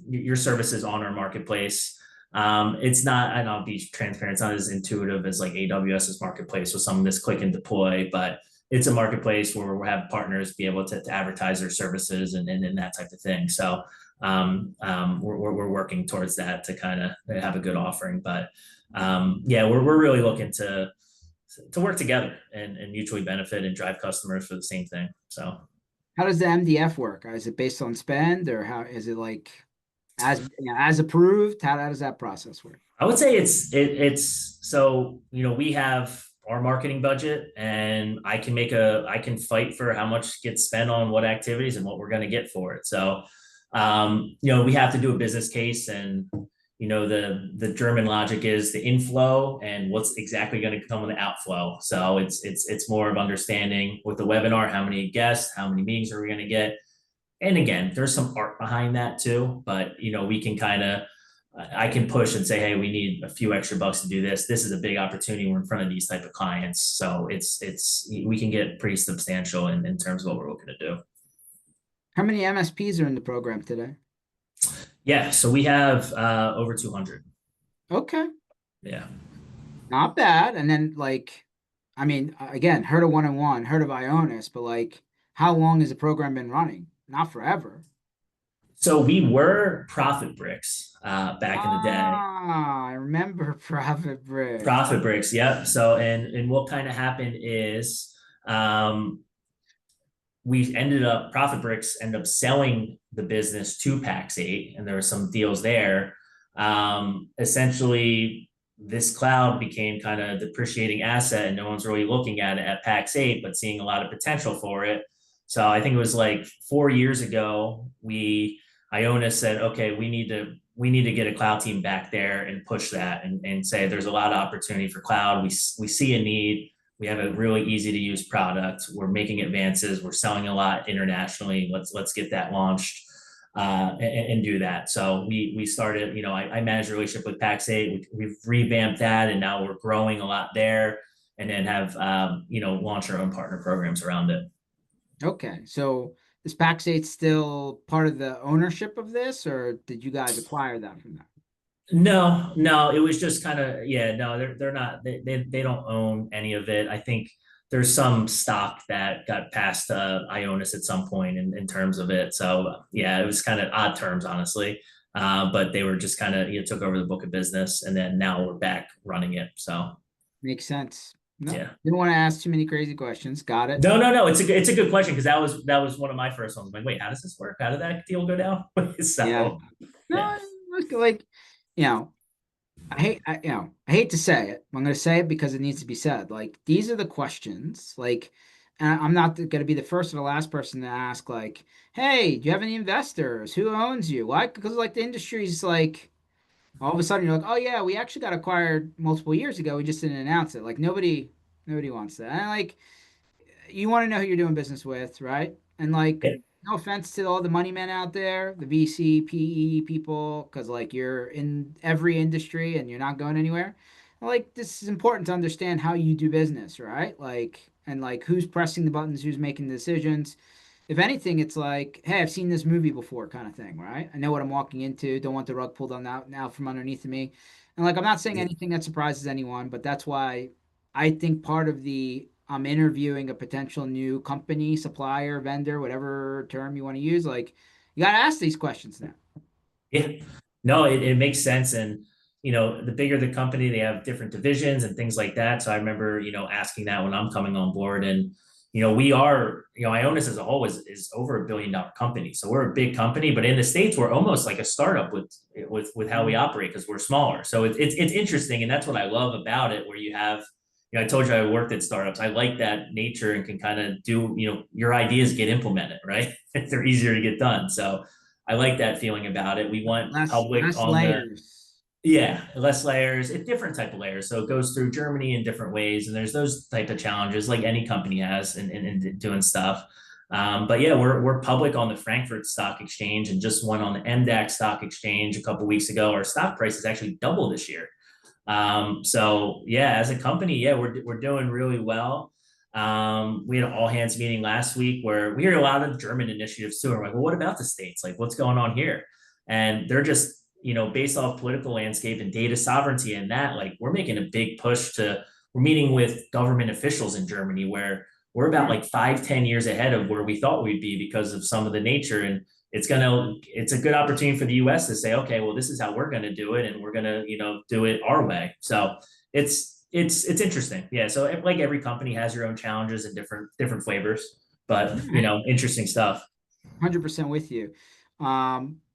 your services on our marketplace. It's not, and I'll be transparent, it's not as intuitive as like AWS's marketplace with some of this click and deploy, but it's a marketplace where we have partners be able to advertise their services and that type of thing. So we're working towards that to kind of have a good offering. But yeah, we're really looking to work together and mutually benefit and drive customers for the same thing. So How does the MDF work? Is it based on spend, or how is it like as approved? How does that process work? I would say it's so we have our marketing budget and I can fight for how much gets spent on what activities and what we're going to get for it. So we have to do a business case, and the German logic is the inflow and what's exactly going to come with the outflow. So it's more of understanding with the webinar how many guests, how many meetings are we going to get, and again, there's some art behind that too. But we can kind of I can push and say, hey, we need a few extra bucks to do this. This is a big opportunity. We're in front of these type of clients, so it's we can get pretty substantial in terms of what we're looking to do. How many MSPs are in the program today? Yeah, so we have over 200. Okay, Yeah. not bad. And then like, I mean, again, heard of 1&1, heard of Ionos, but like, how long has the program been running? Not forever. So we were Profit Bricks back in the day. Ah, I remember Profit Bricks. Profit Bricks, yep. So and what kind of happened is um, we ended up Profit Bricks ended up selling the business to Pax8, and there were some deals there. Essentially, this cloud became kind of a depreciating asset, and no one's really looking at it at Pax8, but seeing a lot of potential for it. So I think it was like 4 years ago, Ionis said, okay, we need to get a cloud team back there and push that and say there's a lot of opportunity for cloud. We see a need. We have a really easy to use product. We're making advances. We're selling a lot internationally. Let's get that launched and do that. So we started. I managed a relationship with Pax8. We've revamped that, and now we're growing a lot there. And then have launched our own partner programs around it. Okay, so is Pax8 still part of the ownership of this, or did you guys acquire that from them? No, no, it was just kind of, yeah, no, they're not they don't own any of it. I think there's some stock that got passed to Ionis at some point in terms of it. So yeah, it was kind of odd terms, honestly. But they were just kind of took over the book of business, and then now we're back running it. So Makes sense. No, yeah. didn't want to ask too many crazy questions. Got it. No, no, no. It's a good question because that was one of my first ones. I'm like, wait, how does this work? How did that deal go down? Yeah. So yeah. No, look, like, you know, I hate to say it. I'm going to say it because it needs to be said. Like, these are the questions. Like, and I'm not going to be the first or the last person to ask, like, hey, do you have any investors? Who owns you? Why? Because, like, the industry's like, all of a sudden you're like, oh, yeah, we actually got acquired multiple years ago. We just didn't announce it. Like, nobody wants that. And, like, you want to know who you're doing business with, right? And like, Yeah. no offense to all the money men out there, the VC, PE people, because like you're in every industry and you're not going anywhere. Like, this is important to understand how you do business, right? Like, and like who's pressing the buttons, who's making the decisions. If anything, it's like, hey, I've seen this movie before, kind of thing, right? I know what I'm walking into. Don't want the rug pulled on out now from underneath of me. And like, I'm not saying anything that surprises anyone, but that's why I think part of the I'm interviewing a potential new company, supplier, vendor, whatever term you want to use. Like, you got to ask these questions now. Yeah, no, it makes sense. And, the bigger the company, they have different divisions and things like that. So I remember, asking that when I'm coming on board. And, we are, Ionis as a whole is over $1 billion company. So we're a big company, but in the States, we're almost like a startup with how we operate because we're smaller. So it's interesting. And that's what I love about it, where you have, I told you I worked at startups. I like that nature and can kind of do, your ideas get implemented, right? They're easier to get done. So I like that feeling about it. We went public Less on the, layers. yeah, less layers, a different type of layers. So it goes through Germany in different ways. And there's those type of challenges like any company has in doing stuff. But yeah, we're public on the Frankfurt Stock Exchange and just went on the MDAX Stock Exchange a couple weeks ago. Our stock price has actually doubled this year. So yeah, as a company, yeah, we're doing really well. We had an all hands meeting last week where we heard a lot of German initiatives too. And we're like, well, what about the States? Like, what's going on here? And they're just, based off political landscape and data sovereignty and that, like, we're making a big push we're meeting with government officials in Germany where we're about like 5, 10 years ahead of where we thought we'd be because of some of the nature. And it's a good opportunity for the US to say, okay, well, this is how we're going to do it. And we're going to, do it our way. So it's interesting. Yeah. So like every company has your own challenges and different flavors, but Hey, interesting stuff. 100% with you.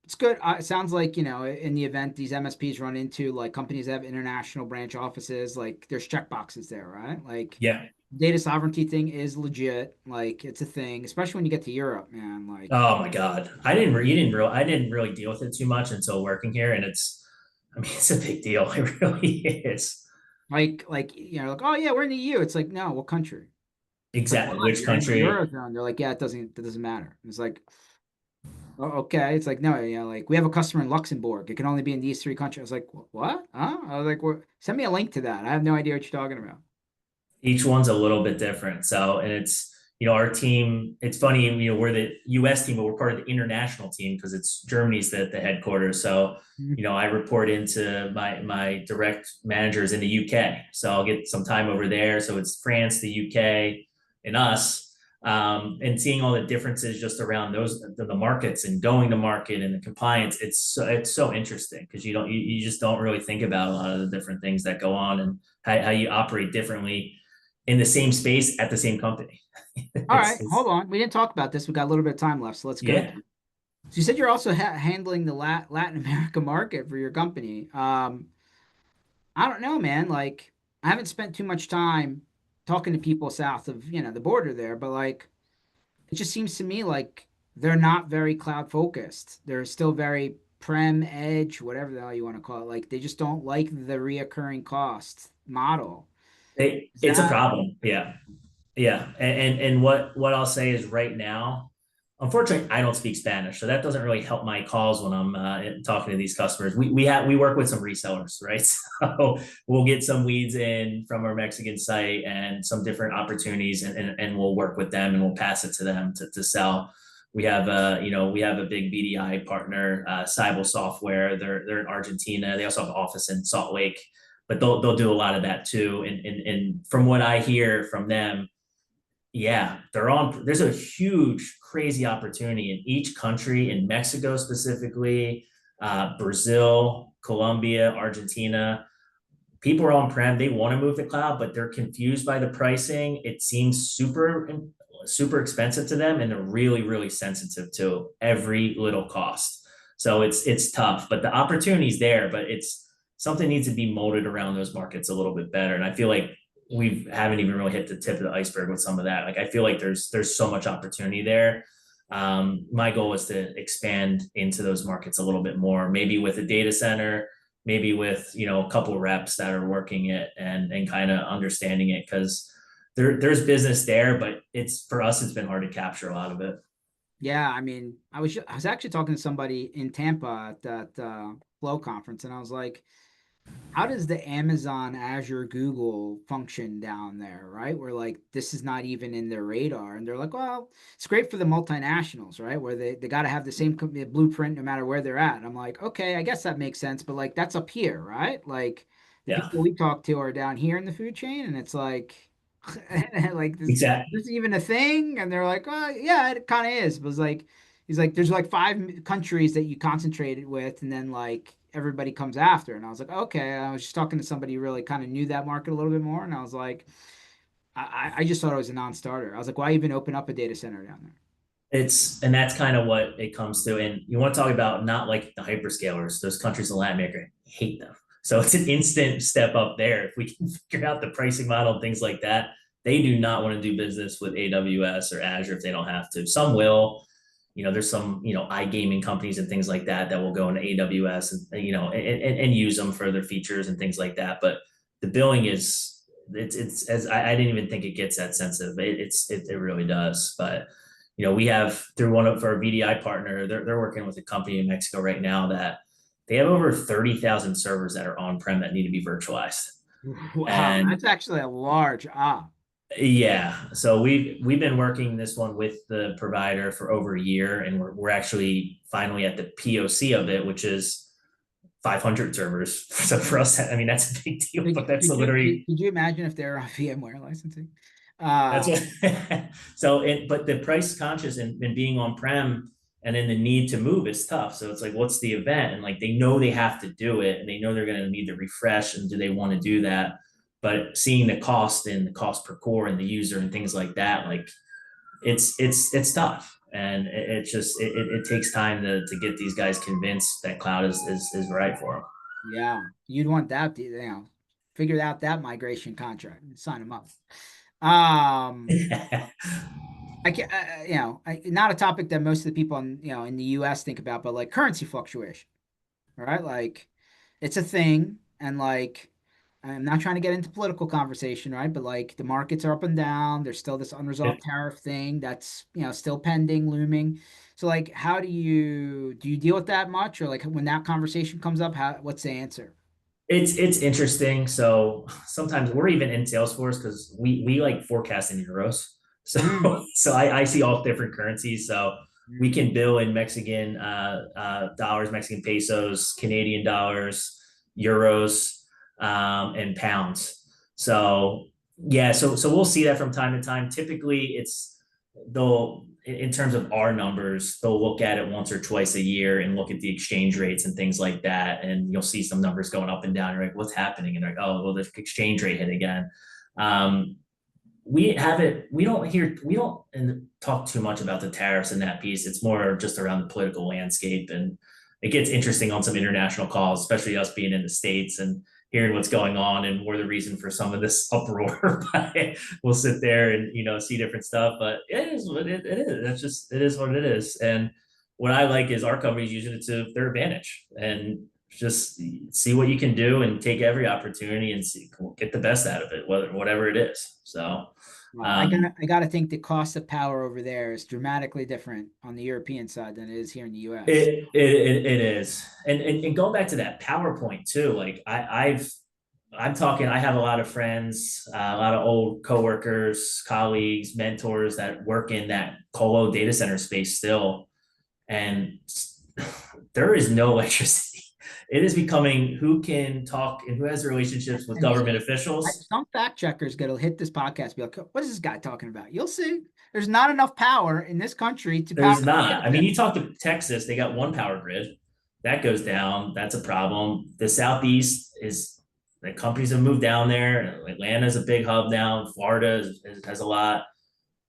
It's good. It sounds like, in the event these MSPs run into like companies that have international branch offices, like there's check boxes there, right? Like Yeah. data sovereignty thing is legit. Like it's a thing, especially when you get to Europe, man. Oh my God. I didn't really deal with it too much until working here. And it's a big deal. It really is. like, oh yeah, we're in the EU. It's like, no, what country? It's like, why? Exactly. Which You're in the country? Eurozone. They're like, yeah, it doesn't matter. It's like, oh, okay. It's like, no, like we have a customer in Luxembourg. It can only be in these three countries. I was like, what? Huh? I was like, send me a link to that. I have no idea what you're talking about. Each one's a little bit different. So, and our team, it's funny, we're the US team, but we're part of the international team because it's Germany's the headquarters. So, Mhm. I report into my direct managers in the UK. So I'll get some time over there. So it's France, the UK, and us. And seeing all the differences just around the markets and going to market and the compliance, it's so interesting because you just don't really think about a lot of the different things that go on and how you operate differently in the same space at the same company. All right, hold It's on. We didn't talk about this. We got a little bit of time left, so let's go yeah. through. So you said you're also handling the Latin America market for your company. I don't know, man. Like, I haven't spent too much time talking to people south of, the border there, but like, it just seems to me like they're not very cloud focused. They're still very prem edge, whatever the hell you want to call it. Like, they just don't like the reoccurring cost model. Is It's a that? problem. Yeah. Yeah, and what I'll say is right now, unfortunately, I don't speak Spanish, so that doesn't really help my calls when I'm talking to these customers. We work with some resellers, right? So we'll get some leads in from our Mexican site and some different opportunities, and we'll work with them and we'll pass it to them to sell. We have a big BDI partner, Cybel Software. They're in Argentina. They also have an office in Salt Lake, but they'll do a lot of that too. And from what I hear from them, yeah, there's a huge, crazy opportunity in each country, in Mexico specifically, Brazil, Colombia, Argentina. People are on-prem, they want to move to cloud, but they're confused by the pricing. It seems super expensive to them, and they're really, really sensitive to every little cost. So it's tough, but the opportunity's there, but it's something needs to be molded around those markets a little bit better. And I feel like we haven't even really hit the tip of the iceberg with some of that. Like I feel like there's so much opportunity there. My goal is to expand into those markets a little bit more, maybe with a data center, maybe with a couple of reps that are working it and kind of understanding it because there's business there, but it's for us it's been hard to capture a lot of it. Yeah, I mean, I was actually talking to somebody in Tampa at that Flow conference, and I was like, how does the Amazon, Azure, Google function down there, right? Where like this is not even in their radar, and they're like, well, it's great for the multinationals, right? Where they got to have the same blueprint no matter where they're at. And I'm like, okay, I guess that makes sense, but like that's up here, right? Like the Yeah, people we talk to are down here in the food chain, and it's like, like this exactly. is even a thing, and they're like, well, yeah, it kind of is. But it's like, he's like, there's like five countries that you concentrated with, and then like everybody comes after. And I was like, okay. I was just talking to somebody who really kind of knew that market a little bit more, and I was like, I just thought it was a non-starter. I was like, why even open up a data center down there? And that's kind of what it comes to. And you want to talk about not like the hyperscalers, those countries in Latin America hate them. So it's an instant step up there. If we can figure out the pricing model and things like that, they do not want to do business with AWS or Azure if they don't have to. Some will, there's some, iGaming companies and things like that that will go into AWS and use them for their features and things like that. But the billing is, it's as I didn't even think it gets that sensitive. It really does. But we have through one of our VDI partner, they're working with a company in Mexico right now that they have over 30,000 servers that are on-prem that need to be virtualized. Wow, And that's actually a large op. Yeah. So we've been working this one with the provider for over a year, and we're actually finally at the POC of it, which is 500 servers. So for us, I mean, that's a big deal, but that's literally Could you imagine if they're on VMware licensing? that's Uh, what. So it, but the price conscious and being on prem and then the need to move is tough. So it's like, what's the event? And like they know they have to do it, and they know they're going to need to refresh, and do they want to do that? But seeing the cost and the cost per core and the user and things like that, like it's tough, and it takes time to get these guys convinced that cloud is right for yeah, you'd want that, figure out that migration contract and sign them up. Um, them. I can, not a topic that most of the people in the U.S. think about, but like currency fluctuation, right? Like, it's a thing, and like, I'm not trying to get into political conversation, right? But like, the markets are up and down. There's still this unresolved tariff thing that's still pending, looming. So like, how do you deal with that much, or like when that conversation comes up, what's the answer? It's interesting. So sometimes we're even in Salesforce because we like forecast in euros. So Mm, so I see all different currencies. So we mm. can bill in Mexican dollars, Mexican pesos, Canadian dollars, euros, and pounds. So yeah, so we'll see that from time to time. Typically, they'll in terms of our numbers, they'll look at it once or twice a year and look at the exchange rates and things like that. And you'll see some numbers going up and down. You're like, what's happening? And they're like, oh, well, the exchange rate hit again. Um, we don't talk too much about the tariffs in that piece. It's more just around the political landscape, and it gets interesting on some international calls, especially us being in the States and hearing what's going on, and we're the reason for some of this uproar. We'll sit there and see different stuff, but it is what it is. It's just it is what it is. And what I like is our company's using it to their advantage, and just see what you can do and take every opportunity and get the best out of it, whatever it is. So Well, um, I gotta think the cost of power over there is dramatically different on the European side than it is here in the U.S. it is, and going back to that PowerPoint too. Like I'm talking. I have a lot of friends, a lot of old coworkers, colleagues, mentors that work in that colo data center space still, and there is no electricity. It is becoming who can talk and who has relationships with And government see, officials. some fact checkers gonna hit this podcast and be like, "What is this guy talking about?" You'll see. There's not enough power in this country to power There's the not. data I mean, center. you talk to Texas, they got one power grid. That goes down. That's a problem. The Southeast is the companies have moved down there. Atlanta's a big hub now. Florida has a lot.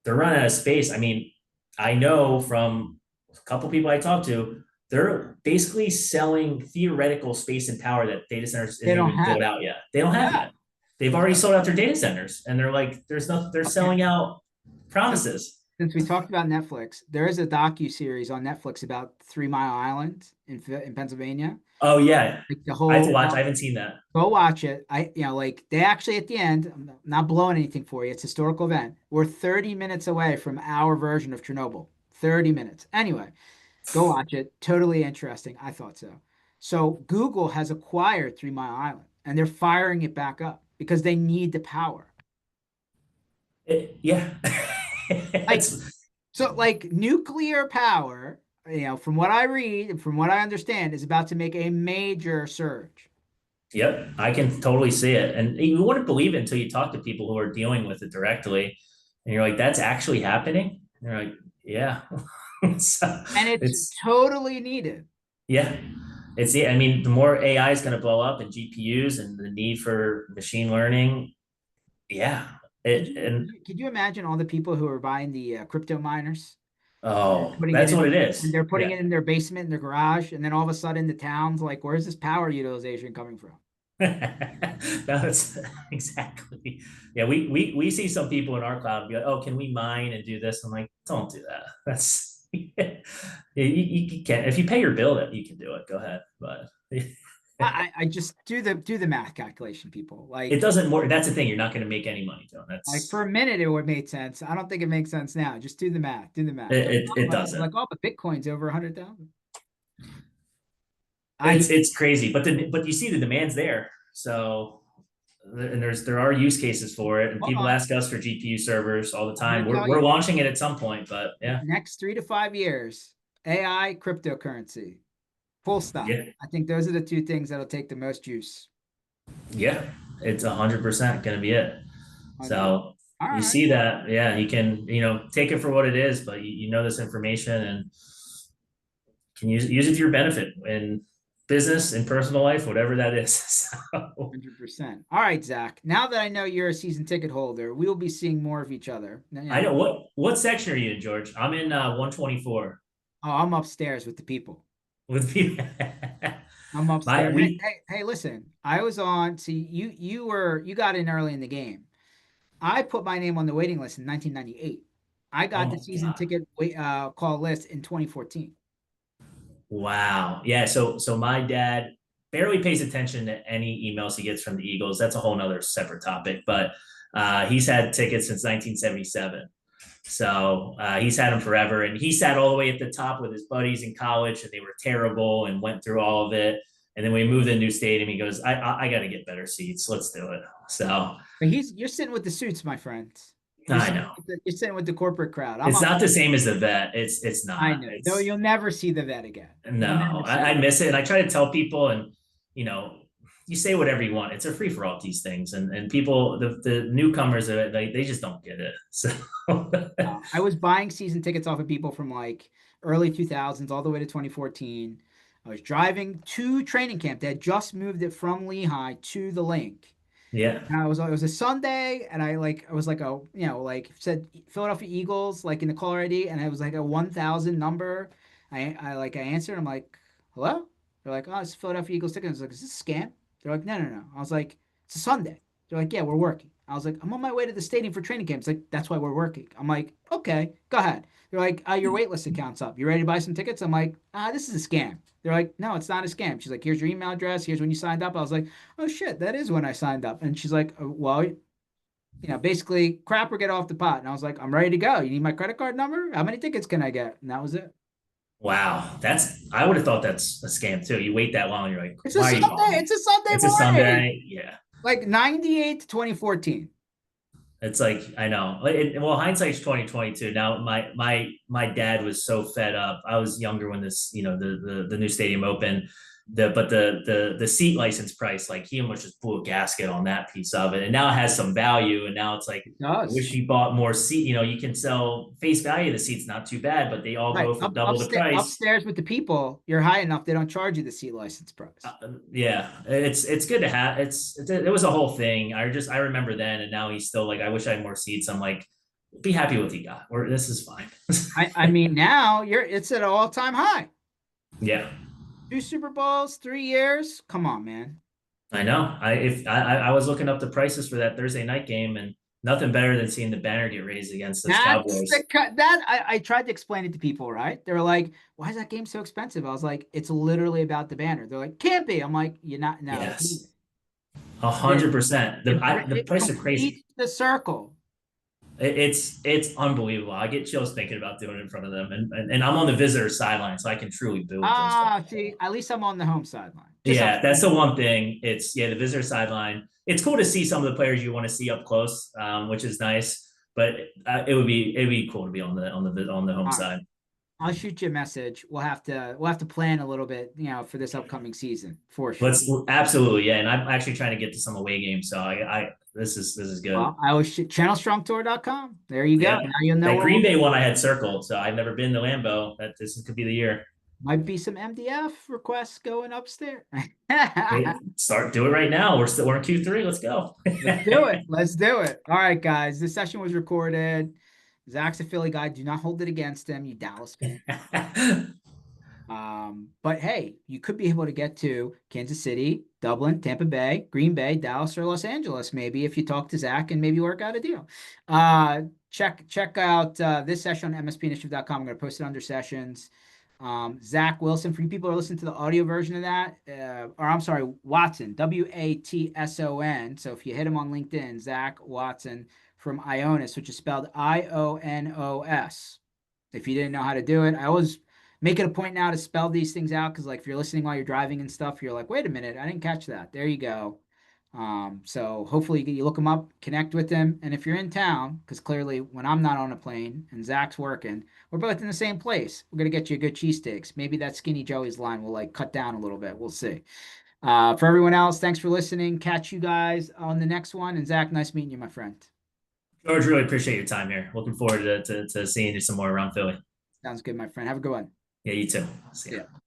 They're running out of space. I mean, I know from a couple people I talked to, they're basically selling theoretical space and power that data centers They isn't don't even built have. out yet. They don't have Yeah. yet. They've already sold out their data centers, and they're like, there's no, they're Okay. selling out Since promises. since we talked about Netflix, there is a docu-series on Netflix about 3 Mile Island in Pennsylvania. Oh yeah, Like the I have to whole watch. I haven't seen that. Go watch it. Like they actually at the end, I'm not blowing anything for you. It's a historical event. We're 30 minutes away from our version of Chernobyl. 30 minutes. Anyway, go watch it. Totally interesting. I thought so. So Google has acquired 3 Mile Island and they're firing it back up because they need the power. Yeah, Like, it's so like nuclear power, from what I read and from what I understand, is about to make a major surge. yep. I can totally see it, and you wouldn't believe it until you talk to people who are dealing with it directly, and you're like, "That's actually happening." And you're like, "Yeah." So And it's it's totally needed. yeah, it's I mean, the more AI is going to blow up and GPUs and the need for machine learning, yeah. Could you imagine all the people who are buying the crypto miners and Oh, putting it that's what in it and is. they're putting Yeah. it in their basement in their garage, and then all of a sudden the town's like, where's this power utilization coming from? That's exactly. Yeah, we see some people in our cloud be like, "Oh, can we mine and do this?" I'm like, "Don't do that. That's yeah, you can if you pay your bill that you can do it. Go ahead, but I just do the math calculation, people. it Like doesn't work. That's the thing. You're not going to make any money, John. for That's a minute it would make sense. I don't think it makes sense now. Just do the math. Do the math. Don't talk it about it. doesn't. Like, oh, but Bitcoin's over 100,000. I It's crazy, but you see the demand's there. So and there are use cases for it, and Hold people on. ask us for GPU servers all the I'm going time. to tell We're you, launching it at some point, but yeah, next 3 to 5 years, AI, cryptocurrency, full stop. yeah, I think those are the two things that'll take the most juice. yeah, it's 100% going to be it. 100. So All you right. see that, yeah, you can take it for what it is, but you know this information and can use it to your benefit in business and personal life, whatever that is. So 100%. All right, Zach. Now that I know you're a season ticket holder, we will be seeing more of each other. I know what section are you in, George? I'm in 124 Oh, I'm upstairs with the people. with people. I'm My upstairs. Hey, we hey, hey, listen. I was on. See, you got in early in the game. I put my name on the waiting list in 1998. I Oh got the my season God. ticket call list in 2014. Wow. Yeah. So my dad barely pays attention to any emails he gets from the Eagles. That's a whole nother separate topic. But he's had tickets since 1977. So he's had them forever. And he sat all the way at the top with his buddies in college, and they were terrible and went through all of it. And then we moved to a new stadium. He goes, I got to get better seats. Let's do it. So But you're sitting with the suits, my friend. I know. You're sitting with the corporate crowd. I'm It's up. not the same as the vet. It's I not. know. Though It's you'll never see the vet again. You'll No, never see I it. miss it, and I try to tell people, and you know, you say whatever you want. It's a free for all these things, and people, the newcomers, they just don't get it. So I was buying season tickets off of people from like early 2000s all the way to 2014. I was driving to training camp. They had just moved it from Lehigh to the link. yeah, And it was a Sunday, and I was like like said Philadelphia Eagles like in the caller ID, and it was like a 1,000 number. I answered. I'm like, hello. They're like, oh, it's Philadelphia Eagles ticket. I was like, is this a scam? They're like, no, no, no. I was like, it's a Sunday. They're like, yeah, we're working. I was like, I'm on my way to the stadium for training camp. It's like, that's why we're working. I'm like, okay, go ahead. They're like, your waitlist account's up. You ready to buy some tickets? I'm like, this is a scam. They're like, no, it's not a scam. She's like, here's your email address. Here's when you signed up. I was like, oh shit, that is when I signed up. And she's like, well, basically crap or get off the pot. And I was like, I'm ready to go. You need my credit card number? How many tickets can I get? And that was it. wow, that's I would have thought that's a scam too. You wait that long, you're like, It's a why are you Sunday. calling me? It's a Sunday It's a morning. Sunday, yeah. Like 98 to 2014. It's like I know. Well, hindsight's 2022. Now my dad was so fed up. I was younger when this the new stadium opened. The seat license price, like he almost just blew a gasket on that piece of it, and now it has some value. And now it's like It I wish does. he bought more seat. You can sell face value. The seat's not too bad, but they all Right. go for double the price. Upstairs with the people, you're high enough, they don't charge you the seat license price. Yeah, it's good to have. It was a whole thing. I remember then, and now he's still like, I wish I had more seats. I'm like, be happy with what you got. Or this is fine. I mean now it's at an all-time high. Yeah, Two Super Bowls, 3 years. Come on, man. I know. I was looking up the prices for that Thursday night game, and nothing better than seeing the banner get raised against those That's the Cowboys. cut that I tried to explain it to people, right? They were like, why is that game so expensive? I was like, it's literally about the banner. They're like, can't be. I'm like, you're not, no, it is. Yes, 100%. The It prices are completes crazy. the circle. It's unbelievable. I get chills thinking about doing it in front of them, and I'm on the visitor sideline, so I can truly boo at those guys. See, at least I'm on the home sideline. Just Yeah, upstairs. that's the one thing. It's the visitor sideline. It's cool to see some of the players you want to see up close, which is nice. But it'd be cool to be on the home All right. side. I'll shoot you a message. We'll have to plan a little bit, for this upcoming season for sure. Let's absolutely, yeah. And I'm actually trying to get to some away games, so I this is good. Well, I was channelstrongtour.com. There you go. Yeah, Now you'll know that where Green we'll Bay be. one I had circled, so I've never been to Lambeau. That this could be the year. Might be some MDF requests going upstairs. Do it right now. We're in Q3. Let's go. Let's do it. Let's do it. All right, guys. This session was recorded. Zach's a Philly guy. Do not hold it against him, you Dallas fan. But hey, you could be able to get to Kansas City, Dublin, Tampa Bay, Green Bay, Dallas, or Los Angeles, maybe if you talk to Zach and maybe work out a deal. Check out this session on mspinitiative.com. I'm going to post it under sessions. Zach Wilson, for you people who are listening to the audio version of that, or I'm sorry, Watson, Watson. So if you hit him on LinkedIn, Zach Watson from Ionos, which is spelled Ionos. If you didn't know how to do it, I always make it a point now to spell these things out because, like, if you're listening while you're driving and stuff, you're like, wait a minute, I didn't catch that. There you go. So hopefully you look him up, connect with him, and if you're in town, because clearly when I'm not on a plane and Zach's working, we're both in the same place. We're gonna get you a good cheesesteaks. Maybe that Skinny Joey's line will like cut down a little bit. We'll see. For everyone else, thanks for listening. Catch you guys on the next one. And Zach, nice meeting you, my friend. George, really appreciate your time here. Looking forward to seeing you some more around Philly. Sounds good, my friend. Have a good one. Yeah, you too. See See ya. ya.